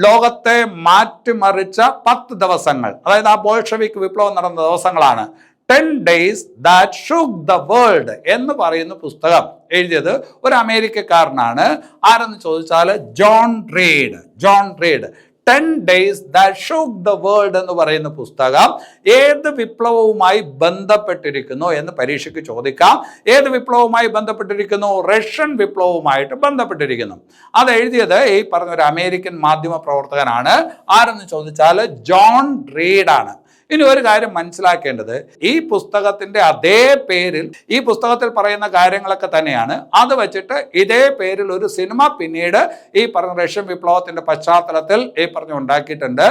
ലോകത്തെ മാറ്റിമറിച്ച 10 ദിവസങ്ങൾ, അതായത് ആ ബോൾഷെവിക് വിപ്ലവം നടന്ന ദിവസങ്ങളാണ്. 10 days that shook the world എന്ന് പറയുന്ന പുസ്തകം എഴുതിയത് ഒരു അമേരിക്കക്കാരനാണ്. ആരെന്ന് ചോദിച്ചാൽ John read. John read 10 days that shook the world എന്ന് പറയുന്ന പുസ്തകം ഏത് വിപ്ലവവുമായി ബന്ധപ്പെട്ടിരിക്കുന്നു എന്ന് പരീക്ഷയ്ക്ക് ചോദിക്കാം. ഏത് വിപ്ലവവുമായി ബന്ധപ്പെട്ടിരിക്കുന്നു? റഷ്യൻ വിപ്ലവവുമായിട്ട് ബന്ധപ്പെട്ടിരിക്കുന്നു. അത് എഴുതിയത് ഈ പറഞ്ഞ ഒരു അമേരിക്കൻ മാധ്യമ പ്രവർത്തകനാണ്. ആരെന്ന് ചോദിച്ചാൽ ജോൺ റീഡാണ്. ഇനി ഒരു കാര്യം മനസ്സിലാക്കേണ്ടത്, ഈ പുസ്തകത്തിന്റെ അതേ പേരിൽ, ഈ പുസ്തകത്തിൽ പറയുന്ന കാര്യങ്ങളൊക്കെ തന്നെയാണ്. അത് വെച്ചിട്ട് ഇതേ പേരിൽ ഒരു സിനിമ പിന്നീട് ഈ പറഞ്ഞ റഷ്യൻ വിപ്ലവത്തിന്റെ പശ്ചാത്തലത്തിൽ ഈ പറഞ്ഞ ഉണ്ടാക്കിയിട്ടുണ്ട്.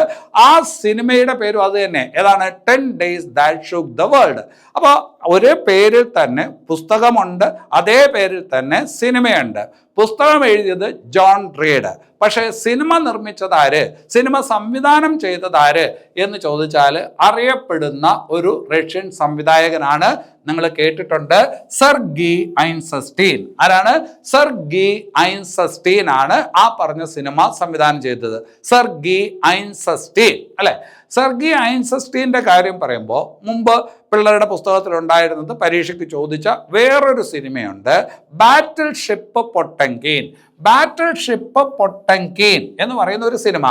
ആ സിനിമയുടെ പേരും അത് തന്നെ. ഏതാണ്? 10 days that shook the world. അപ്പോൾ ഒരേ പേരിൽ തന്നെ പുസ്തകമുണ്ട്, അതേ പേരിൽ തന്നെ സിനിമയുണ്ട്. പുസ്തകം എഴുതിയത് ജോൺ റീഡ്. പക്ഷേ സിനിമ നിർമ്മിച്ചതാര്, സിനിമ സംവിധാനം ചെയ്തതാര് എന്ന് ചോദിച്ചാൽ അറിയപ്പെടുന്ന ഒരു റഷ്യൻ സംവിധായകനാണ്. നിങ്ങൾ കേട്ടിട്ടുണ്ട്, സെർഗി ഐൻസ്റ്റീൻ. ആരാണ്? സെർഗി ഐൻസ്റ്റീൻ ആണ് ആ പറഞ്ഞ സിനിമ സംവിധാനം ചെയ്തത്. സെർഗി ഐൻസ്റ്റീൻ അല്ലെ? സെർഗി ഐൻസ്റ്റീൻ്റെ കാര്യം പറയുമ്പോൾ മുമ്പ് പിള്ളേരുടെ പുസ്തകത്തിൽ ഉണ്ടായിരുന്നത് പരീക്ഷയ്ക്ക് ചോദിച്ച വേറൊരു സിനിമയുണ്ട്, ബാറ്റിൽ ഷിപ്പ് പൊട്ടൻകിൻ. ബാറ്റിൽ ഷിപ്പ് പൊട്ടൻകിൻ എന്ന് പറയുന്ന ഒരു സിനിമ.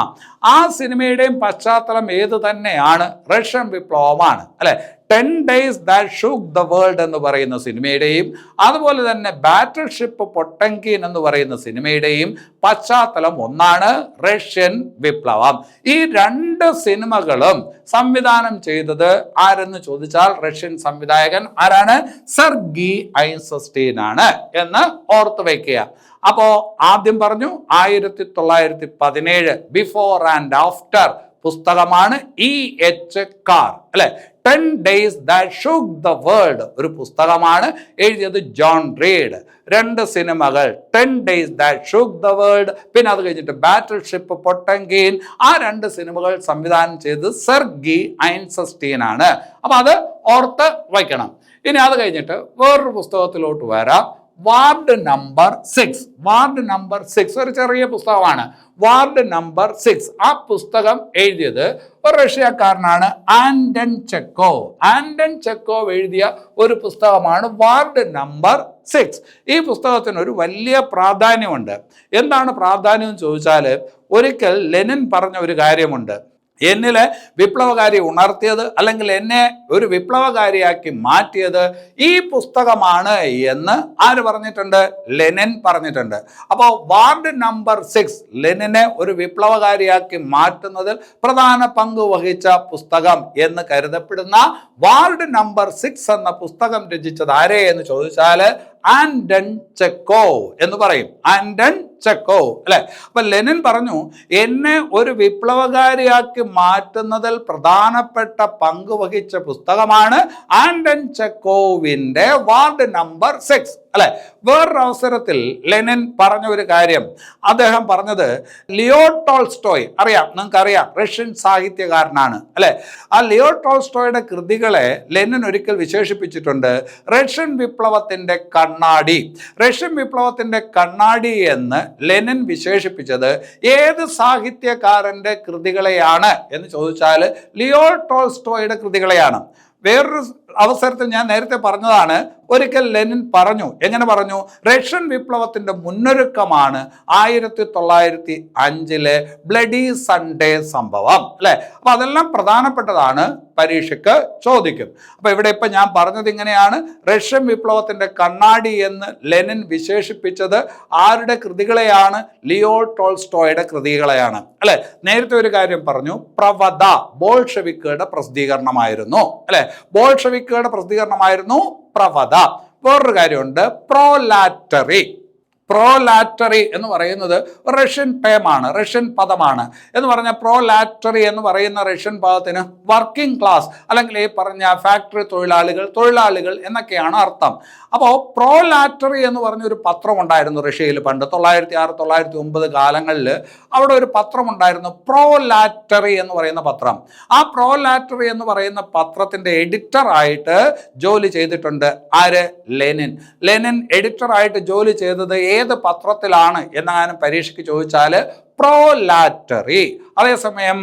ആ സിനിമയുടെയും പശ്ചാത്തലം ഏത് തന്നെയാണ്? റഷ്യൻ വിപ്ലവമാണ് അല്ലെ? 10 days that shook the world എന്ന് പറയുന്ന സിനിമയുടെയും അതുപോലെ തന്നെ ബാറ്റിൽ ഷിപ്പ് പൊട്ടൻകിൻ എന്ന് പറയുന്ന സിനിമയുടെയും പശ്ചാത്തലം ഒന്നാണ്, റഷ്യൻ വിപ്ലവം. ഈ 2 സിനിമകളും സംവിധാനം ചെയ്തത് ആരെന്ന് ചോദിച്ചാൽ റഷ്യൻ സംവിധായകൻ ആരാണ്? സെർഗി ഐൻസ്റ്റീൻ ആണ് എന്ന് ഓർത്തു വയ്ക്കുക. അപ്പോ ആദ്യം പറഞ്ഞു 1917 ബിഫോർ ആൻഡ് ആഫ്റ്റർ പുസ്തകമാണ് E.H. കാർ അല്ലെ? 10 days that shook the world ഒരു പുസ്തകമാണ്. എഴുതിയത് ജോൺ റീഡ്. 2 സിനിമകൾ, 10 days that shook the world, പിന്നെ അത് കഴിഞ്ഞിട്ട് ബാറ്റിൽ ഷിപ്പ് പൊട്ടൻകിൻ. ആ 2 സിനിമകൾ സംവിധാനം ചെയ്തത് സെർഗി ഐൻസ്റ്റീൻ ആണ്. അപ്പൊ അത് ഓർത്ത് വയ്ക്കണം. ഇനി അത് കഴിഞ്ഞിട്ട് വേറൊരു പുസ്തകത്തിലോട്ട് വരാം. Ward number 6. വാർഡ് നമ്പർ 6 ഒരു ചെറിയ പുസ്തകമാണ്. വാർഡ് നമ്പർ 6 ആ പുസ്തകം എഴുതിയത് ഒരു റഷ്യക്കാരനാണ്, ആന്റൺ ചെക്കോവ്. ആന്റൺ ചെക്കോവ് എഴുതിയ ഒരു പുസ്തകമാണ് വാർഡ് നമ്പർ 6. ഈ പുസ്തകത്തിന് ഒരു വലിയ പ്രാധാന്യമുണ്ട്. എന്താണ് പ്രാധാന്യം എന്ന് ചോദിച്ചാൽ, ഒരിക്കൽ ലെനിൻ പറഞ്ഞ ഒരു കാര്യമുണ്ട്. എന്നിലെ വിപ്ലവകാരി ഉണർത്തിയത് അല്ലെങ്കിൽ എന്നെ ഒരു വിപ്ലവകാരിയാക്കി മാറ്റിയത് ഈ പുസ്തകമാണ് എന്ന് ആര് പറഞ്ഞിട്ടുണ്ട്? ലെനിൻ പറഞ്ഞിട്ടുണ്ട്. അപ്പോൾ വാർഡ് നമ്പർ 6 ലെനിനെ ഒരു വിപ്ലവകാരിയാക്കി മാറ്റുന്നതിൽ പ്രധാന പങ്ക് വഹിച്ച പുസ്തകം എന്ന് കരുതപ്പെടുന്ന വാർഡ് നമ്പർ 6 എന്ന പുസ്തകം രചിച്ചത് ആരെ എന്ന് ചോദിച്ചാൽ ആന്റൺ ചെക്കോവ് എന്ന് പറയും. ആന്റൺ ചെക്കോവ് അല്ലെ. അപ്പൊ ലെനിൻ പറഞ്ഞു, എന്നെ ഒരു വിപ്ലവകാരിയാക്കി മാറ്റുന്നതിൽ പ്രധാനപ്പെട്ട പങ്ക് വഹിച്ച പുസ്തകമാണ് ആന്റൺ ചെക്കോവിന്റെ വാർഡ് നമ്പർ 6 അല്ലെ. വേറൊരു അവസരത്തിൽ ലെനിൻ പറഞ്ഞ ഒരു കാര്യം, അദ്ദേഹം പറഞ്ഞത് ലിയോ ടോൾസ്റ്റോയ് അറിയാം, നിങ്ങൾക്കറിയാം, റഷ്യൻ സാഹിത്യകാരനാണ് അല്ലെ. ആ ലിയോ ടോൾസ്റ്റോയുടെ കൃതികളെ ലെനിൻ ഒരിക്കൽ വിശേഷിപ്പിച്ചിട്ടുണ്ട് റഷ്യൻ വിപ്ലവത്തിന്റെ കണ്ണാടി. റഷ്യൻ വിപ്ലവത്തിന്റെ കണ്ണാടി എന്ന് ലെനിൻ വിശേഷിപ്പിച്ചത് ഏത് സാഹിത്യകാരന്റെ കൃതികളെയാണ് എന്ന് ചോദിച്ചാൽ ലിയോ ടോൾസ്റ്റോയുടെ കൃതികളെയാണ്. വേറൊരു അവസരത്തിൽ ഞാൻ നേരത്തെ പറഞ്ഞതാണ്, ഒരിക്കൽ ലെനിൻ പറഞ്ഞു, എങ്ങനെ പറഞ്ഞു? റഷ്യൻ വിപ്ലവത്തിന്റെ മുന്നൊരുക്കമാണ് 1905 ബ്ലഡി സൺഡേ സംഭവം അല്ലെ. അപ്പൊ അതെല്ലാം പ്രധാനപ്പെട്ടതാണ്, പരീക്ഷയ്ക്ക് ചോദിക്കും. അപ്പൊ ഇവിടെ ഇപ്പൊ ഞാൻ പറഞ്ഞത് ഇങ്ങനെയാണ്, റഷ്യൻ വിപ്ലവത്തിന്റെ കണ്ണാടി എന്ന് ലെനിൻ വിശേഷിപ്പിച്ചത് ആരുടെ കൃതികളെയാണ്? ലിയോ ടോൾസ്റ്റോയുടെ കൃതികളെയാണ് അല്ലെ. നേരത്തെ ഒരു കാര്യം പറഞ്ഞു, പ്രവധ ബോൾഷെവിക്കുകളുടെ പ്രസിദ്ധീകരണമായിരുന്നു അല്ലെ. ബോൾഷെവിക്കുകളുടെ പ്രസിദ്ധീകരണമായിരുന്നു പ്രവധ. വേറൊരു കാര്യമുണ്ട്, പ്രോലാറ്ററി. പ്രോലാറ്ററി എന്ന് പറയുന്നത് റഷ്യൻ ടേമാണ്, റഷ്യൻ പദമാണ്. എന്ന് പറഞ്ഞാൽ പ്രോലാറ്ററി എന്ന് പറയുന്ന റഷ്യൻ പദത്തിന് വർക്കിംഗ് ക്ലാസ് അല്ലെങ്കിൽ ഈ പറഞ്ഞ ഫാക്ടറി തൊഴിലാളികൾ എന്നൊക്കെയാണ് അർത്ഥം. അപ്പോൾ പ്രോലാറ്ററി എന്ന് പറഞ്ഞൊരു പത്രം ഉണ്ടായിരുന്നു റഷ്യയിൽ പണ്ട് 1906, 1909 കാലങ്ങളിൽ. അവിടെ ഒരു പത്രം ഉണ്ടായിരുന്നു, പ്രോലാറ്ററി എന്ന് പറയുന്ന പത്രം. ആ പ്രോലാറ്ററി എന്ന് പറയുന്ന പത്രത്തിന്റെ എഡിറ്ററായിട്ട് ജോലി ചെയ്തിട്ടുണ്ട് ആര്? ലെനിൻ. ലെനിൻ എഡിറ്ററായിട്ട് ജോലി ചെയ്തത് ഏത് പത്രത്തിലാണ് എന്നാലും പരീക്ഷയ്ക്ക് ചോദിച്ചാൽ പ്രോലാറ്ററി. അതേസമയം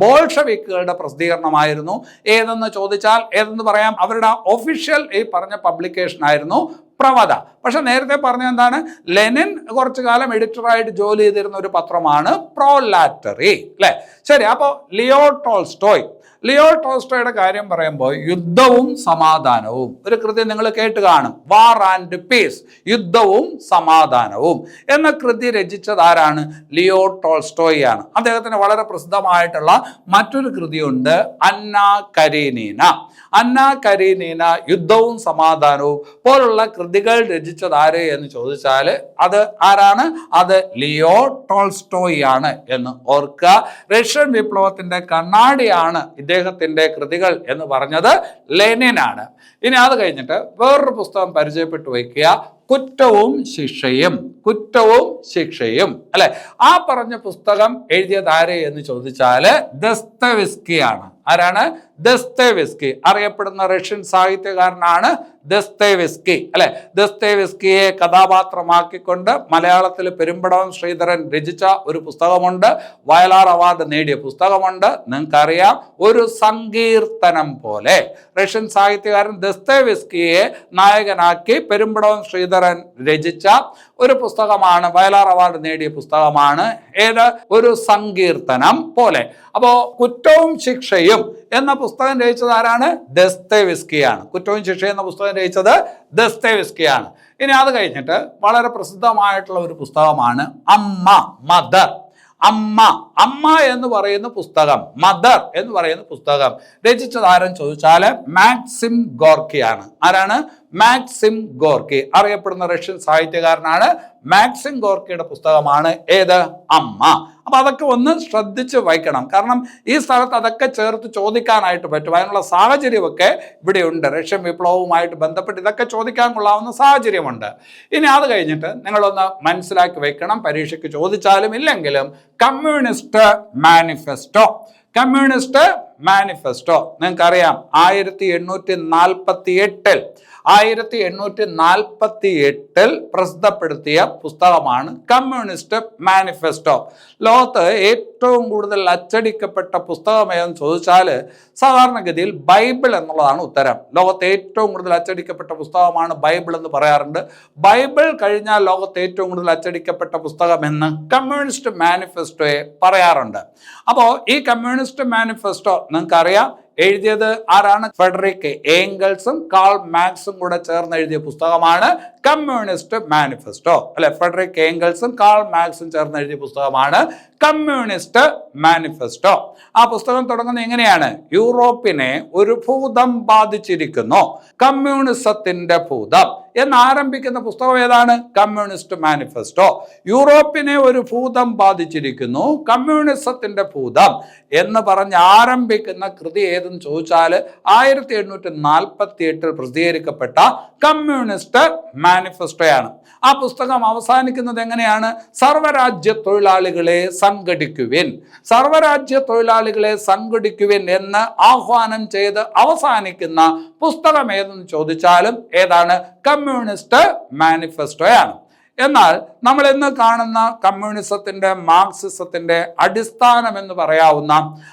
ബോൾഷെവിക്കുകളുടെ പ്രസിദ്ധീകരണമായിരുന്നു ഏതെന്ന് ചോദിച്ചാൽ ഏതെന്ന് പറയാം, അവരുടെ ഒഫീഷ്യൽ ഈ പറഞ്ഞ പബ്ലിക്കേഷൻ ആയിരുന്നു പ്രവധ. പക്ഷെ നേരത്തെ പറഞ്ഞ എന്താണ്, ലെനിൻ കുറച്ചു കാലം എഡിറ്ററായിട്ട് ജോലി ചെയ്തിരുന്ന ഒരു പത്രമാണ് പ്രോലാറ്ററി അല്ലെ. ശരി, അപ്പോൾ ലിയോ ടോൾസ്റ്റോയുടെ കാര്യം പറയുമ്പോൾ യുദ്ധവും സമാധാനവും ഒരു കൃതി നിങ്ങൾ കേട്ട് കാണും, വാർ ആൻഡ് പീസ്, യുദ്ധവും സമാധാനവും എന്ന കൃതി രചിച്ചത് ആരാണ്? ലിയോ ടോൾസ്റ്റോയ് ആണ്. അദ്ദേഹത്തിന് വളരെ പ്രസിദ്ധമായിട്ടുള്ള മറ്റൊരു കൃതിയുണ്ട്, അന്നാ കരീനീന, യുദ്ധവും സമാധാനവും പോലുള്ള കൃതികൾ രചിച്ചത് ആര് എന്ന് ചോദിച്ചാൽ അത് ആരാണ്? അത് ലിയോ ടോൾസ്റ്റോയ് ആണ് എന്ന് ഓർക്കുക. റഷ്യൻ വിപ്ലവത്തിന്റെ കണ്ണാടിയാണ് ഇദ്ദേഹത്തിന്റെ കൃതികൾ എന്ന് പറഞ്ഞത് ലെനിനാണ്. ഇനി അത് കഴിഞ്ഞിട്ട് വേറൊരു പുസ്തകം പരിചയപ്പെട്ടു വയ്ക്കുക, കുറ്റവും ശിക്ഷയും അല്ലെ. ആ പറഞ്ഞ പുസ്തകം എഴുതിയത് ആരെ എന്ന് ചോദിച്ചാൽ ദസ്തവെസ്കിയാണ്. ആരാണ്? ദസ്തേവെസ്കി. അറിയപ്പെടുന്ന റഷ്യൻ സാഹിത്യകാരനാണ് ദസ്തേവെസ്കി അല്ലെ. ദസ്തേവെസ്കിയെ കഥാപാത്രമാക്കിക്കൊണ്ട് മലയാളത്തിൽ പെരുമ്പടവം ശ്രീധരൻ രചിച്ച ഒരു പുസ്തകമുണ്ട്, വയലാർ അവാർഡ് നേടിയ പുസ്തകമുണ്ട്. നിങ്ങൾക്കറിയാം, ഒരു സങ്കീർത്തനം പോലെ റഷ്യൻ സാഹിത്യകാരൻ ദസ്തേവെസ്കിയെ നായകനാക്കി പെരുമ്പടവം ശ്രീധരൻ രചിച്ച ഒരു പുസ്തകമാണ്, വയലാർ അവാർഡ് നേടിയ പുസ്തകമാണ് ഏത്? ഒരു സങ്കീർത്തനം പോലെ. അപ്പോ കുറ്റവും ശിക്ഷയും എന്ന പുസ്തകം രചിച്ചത് ആരാണ്? ദസ്തേവെസ്കിയാണ്. കുറ്റവും ശിക്ഷയും എന്ന പുസ്തകം രചിച്ചത് ദസ്തേവെസ്കിയാണ്. ഇനി അത് കഴിഞ്ഞിട്ട് വളരെ പ്രസിദ്ധമായിട്ടുള്ള ഒരു പുസ്തകമാണ് മദർ. അമ്മ എന്ന് പറയുന്ന പുസ്തകം, മദർ എന്ന് പറയുന്ന പുസ്തകം രചിച്ചത് ആരെന്ന് ചോദിച്ചാൽ മാക്സിം ഗോർക്കിയാണ്. ആരാണ്? Maxim Gorky. അറിയപ്പെടുന്ന റഷ്യൻ സാഹിത്യകാരനാണ്. മാക്സിം ഗോർക്കിയുടെ പുസ്തകമാണ് ഏത്? അമ്മ. അപ്പൊ അതൊക്കെ ഒന്ന് ശ്രദ്ധിച്ച് വായിക്കണം, കാരണം ഈ സ്ഥലത്ത് അതൊക്കെ ചേർത്ത് ചോദിക്കാനായിട്ട് പറ്റും. അതിനുള്ള സാഹചര്യമൊക്കെ ഇവിടെയുണ്ട്. റഷ്യൻ വിപ്ലവവുമായിട്ട് ബന്ധപ്പെട്ട് ഇതൊക്കെ ചോദിക്കാൻ കൊള്ളാവുന്ന സാഹചര്യമുണ്ട്. ഇനി അത് കഴിഞ്ഞിട്ട് നിങ്ങളൊന്ന് മനസ്സിലാക്കി വെക്കണം, പരീക്ഷയ്ക്ക് ചോദിച്ചാലും ഇല്ലെങ്കിലും, കമ്മ്യൂണിസ്റ്റ് മാനിഫെസ്റ്റോ മാനിഫെസ്റ്റോ നിങ്ങൾക്കറിയാം 1848 പ്രസിദ്ധപ്പെടുത്തിയ പുസ്തകമാണ് കമ്മ്യൂണിസ്റ്റ് മാനിഫെസ്റ്റോ. ലോകത്ത് ഏറ്റവും കൂടുതൽ അച്ചടിക്കപ്പെട്ട പുസ്തകം ഏതെന്ന് ചോദിച്ചാൽ സാധാരണഗതിയിൽ ബൈബിൾ എന്നുള്ളതാണ് ഉത്തരം. ലോകത്ത് ഏറ്റവും കൂടുതൽ അച്ചടിക്കപ്പെട്ട പുസ്തകമാണ് ബൈബിൾ എന്ന് പറയാറുണ്ട്. ബൈബിൾ കഴിഞ്ഞാൽ ലോകത്ത് ഏറ്റവും കൂടുതൽ അച്ചടിക്കപ്പെട്ട പുസ്തകം എന്ന് കമ്മ്യൂണിസ്റ്റ് മാനിഫെസ്റ്റോയെ പറയാറുണ്ട്. അപ്പോൾ ഈ കമ്മ്യൂണിസ്റ്റ് മാനിഫെസ്റ്റോ നിങ്ങൾക്കറിയാം എഴുതിയത് ആരാണ്? ഫ്രെഡറിക് ഏംഗൽസും കാൾ മാർക്സും കൂടെ ചേർന്ന് എഴുതിയ പുസ്തകമാണ് കമ്മ്യൂണിസ്റ്റ് മാനിഫെസ്റ്റോ അല്ലെ. ഫ്രെഡറിക് ഏംഗൽസും കാൾ മാർക്സും ചേർന്ന് എഴുതിയ പുസ്തകമാണ് കമ്മ്യൂണിസ്റ്റ് മാനിഫെസ്റ്റോ. ആ പുസ്തകം തുടങ്ങുന്നത് എങ്ങനെയാണ്? യൂറോപ്പിനെ ഒരു ഭൂതം ബാധിച്ചിരിക്കുന്നു, കമ്മ്യൂണിസത്തിന്റെ ഭൂതം എന്നാരംഭിക്കുന്ന പുസ്തകം ഏതാണ്? Communist manifesto. യൂറോപ്പിനെ ഒരു ഭൂതം ബാധിച്ചിരിക്കുന്നു, കമ്മ്യൂണിസത്തിന്റെ ഭൂതം എന്ന് പറഞ്ഞ് ആരംഭിക്കുന്ന കൃതി ഏതെന്ന് ചോദിച്ചാൽ 1848 പ്രസിദ്ധീകരിക്കപ്പെട്ട കമ്മ്യൂണിസ്റ്റ് മാനിഫെസ്റ്റോയാണ്. ആ പുസ്തകം അവസാനിക്കുന്നത് എങ്ങനെയാണ്? സർവ്വരാജ്യ തൊഴിലാളികളെ സംഘടിക്കുവിൻ, സർവ്വരാജ്യ തൊഴിലാളികളെ സംഘടിക്കുവിൻ എന്ന് ആഹ്വാനം ചെയ്ത് അവസാനിക്കുന്ന പുസ്തകം ഏതെന്ന് ചോദിച്ചാലും ഏതാണ്? കമ്മ്യൂണിസ്റ്റ് മാനിഫെസ്റ്റോയാണ്. എന്നാൽ നമ്മൾ ഇന്ന് കാണുന്ന കമ്മ്യൂണിസത്തിന്റെ മാർക്സിസത്തിന്റെ അടിസ്ഥാനം എന്ന് പറയാവുന്ന,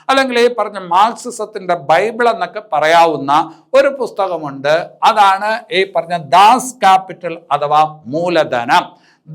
അല്ലെങ്കിൽ ഈ പറഞ്ഞ മാർക്സിസത്തിന്റെ ബൈബിൾ എന്നൊക്കെ പറയാവുന്ന ഒരു പുസ്തകമുണ്ട്. അതാണ് ഈ പറഞ്ഞ ദാസ് ക്യാപിറ്റൽ അഥവാ മൂലധനം.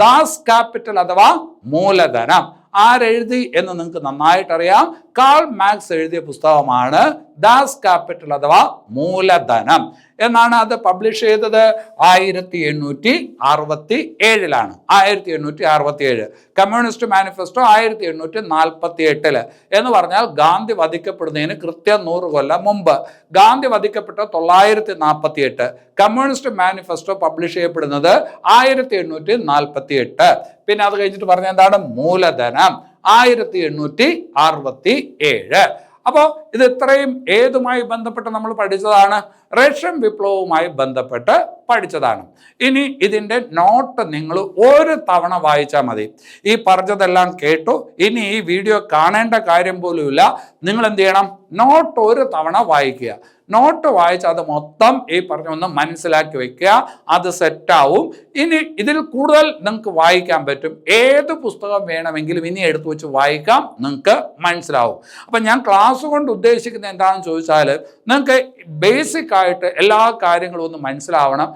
ദാസ് ക്യാപിറ്റൽ അഥവാ മൂലധനം ആരെഴുതി എന്ന് നിങ്ങൾക്ക് നന്നായിട്ടറിയാം. കാൾ മാർക്സ് എഴുതിയ പുസ്തകമാണ് ദാസ് ക്യാപിറ്റൽ അഥവാ മൂലധനം എന്നാണ്. അത് പബ്ലിഷ് ചെയ്തത് 1867 1867. കമ്മ്യൂണിസ്റ്റ് മാനിഫെസ്റ്റോ 1848 എന്ന് പറഞ്ഞാൽ ഗാന്ധി വധിക്കപ്പെടുന്നതിന് കൃത്യം 100 കൊല്ലം മുമ്പ്. ഗാന്ധി വധിക്കപ്പെട്ട 948. കമ്മ്യൂണിസ്റ്റ് മാനിഫെസ്റ്റോ പബ്ലിഷ് ചെയ്യപ്പെടുന്നത് 1848. പിന്നെ അത് കഴിഞ്ഞിട്ട് പറഞ്ഞ എന്താണ്? മൂലധനം 1867. അപ്പോൾ ഇത് ഇത്രയും ഏതുമായി ബന്ധപ്പെട്ട് നമ്മൾ പഠിച്ചതാണ്? റഷ്യൻ വിപ്ലവവുമായി ബന്ധപ്പെട്ട് പഠിച്ചതാണ്. ഇനി ഇതിൻ്റെ നോട്ട് നിങ്ങൾ ഒരു തവണ വായിച്ചാൽ മതി. ഈ പറഞ്ഞതെല്ലാം കേട്ടു, ഇനി ഈ വീഡിയോ കാണേണ്ട കാര്യം പോലുമില്ല. നിങ്ങൾ എന്ത് ചെയ്യണം? നോട്ട് ഒരു തവണ വായിക്കുക. നോട്ട് വായിച്ച് അത് മൊത്തം ഈ പറഞ്ഞൊന്ന് മനസ്സിലാക്കി വെക്കുക. അത് സെറ്റാവും. ഇനി ഇതിൽ കൂടുതൽ നിങ്ങൾക്ക് വായിക്കാൻ പറ്റും. ഏത് പുസ്തകം വേണമെങ്കിലും ഇനി എടുത്തു വെച്ച് വായിക്കാം, നിങ്ങൾക്ക് മനസ്സിലാവും. അപ്പം ഞാൻ ക്ലാസ് കൊണ്ട് ഉദ്ദേശിക്കുന്നത് എന്താണെന്ന് ചോദിച്ചാൽ നിങ്ങൾക്ക് ബേസിക് ആയിട്ട് എല്ലാ കാര്യങ്ങളും ഒന്ന് മനസ്സിലാവണം,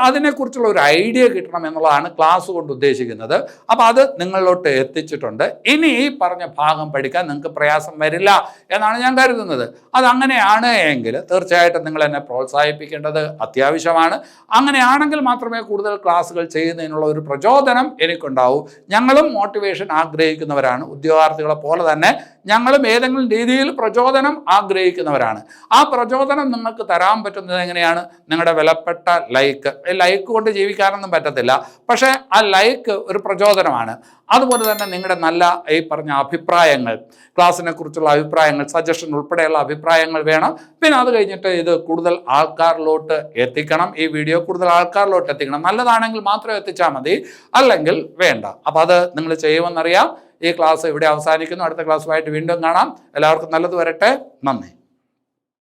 അതിനെക്കുറിച്ചുള്ള ഒരു ഐഡിയ കിട്ടണം എന്നുള്ളതാണ് ക്ലാസ് കൊണ്ട് ഉദ്ദേശിക്കുന്നത്. അപ്പോൾ അത് നിങ്ങളിലോട്ട് എത്തിച്ചിട്ടുണ്ട്. ഇനി ഈ പറഞ്ഞ ഭാഗം പഠിക്കാൻ നിങ്ങൾക്ക് പ്രയാസം വരില്ല എന്നാണ് ഞാൻ കരുതുന്നത്. അതങ്ങനെയാണ് എങ്കിൽ തീർച്ചയായിട്ടും നിങ്ങൾ എന്നെ പ്രോത്സാഹിപ്പിക്കേണ്ടത് അത്യാവശ്യമാണ്. അങ്ങനെയാണെങ്കിൽ മാത്രമേ കൂടുതൽ ക്ലാസ്സുകൾ ചെയ്യുന്നതിനുള്ള ഒരു പ്രചോദനം എനിക്കുണ്ടാവൂ. ഞങ്ങളും മോട്ടിവേഷൻ ആഗ്രഹിക്കുന്നവരാണ്. ഉദ്യോഗാർത്ഥികളെ പോലെ തന്നെ ഞങ്ങളും ഏതെങ്കിലും രീതിയിൽ പ്രചോദനം ആഗ്രഹിക്കുന്നവരാണ്. ആ പ്രചോദനം നിങ്ങൾക്ക് തരാൻ പറ്റുന്നത് എങ്ങനെയാണ്? നിങ്ങളുടെ വിലപ്പെട്ട ലൈക്ക് കൊണ്ട് ജീവിക്കാനൊന്നും പറ്റത്തില്ല, പക്ഷേ ആ ലൈക്ക് ഒരു പ്രചോദനമാണ്. അതുപോലെ തന്നെ നിങ്ങളുടെ നല്ല ഈ പറഞ്ഞ അഭിപ്രായങ്ങൾ, ക്ലാസ്സിനെ കുറിച്ചുള്ള അഭിപ്രായങ്ങൾ, സജഷൻ ഉൾപ്പെടെയുള്ള അഭിപ്രായങ്ങൾ വേണം. പിന്നെ അത് കഴിഞ്ഞിട്ട് ഇത് കൂടുതൽ ആൾക്കാരിലോട്ട് എത്തിക്കണം. ഈ വീഡിയോ കൂടുതൽ ആൾക്കാരിലോട്ട് എത്തിക്കണം. നല്ലതാണെങ്കിൽ മാത്രം എത്തിച്ചാൽ മതി, അല്ലെങ്കിൽ വേണ്ട. അപ്പം അത് നിങ്ങൾ ചെയ്യുമെന്നറിയാം. ഈ ക്ലാസ് ഇവിടെ അവസാനിക്കുന്നു. അടുത്ത ക്ലാസ്സുമായിട്ട് വീണ്ടും കാണാം. എല്ലാവർക്കും നല്ലത് വരട്ടെ. നന്ദി.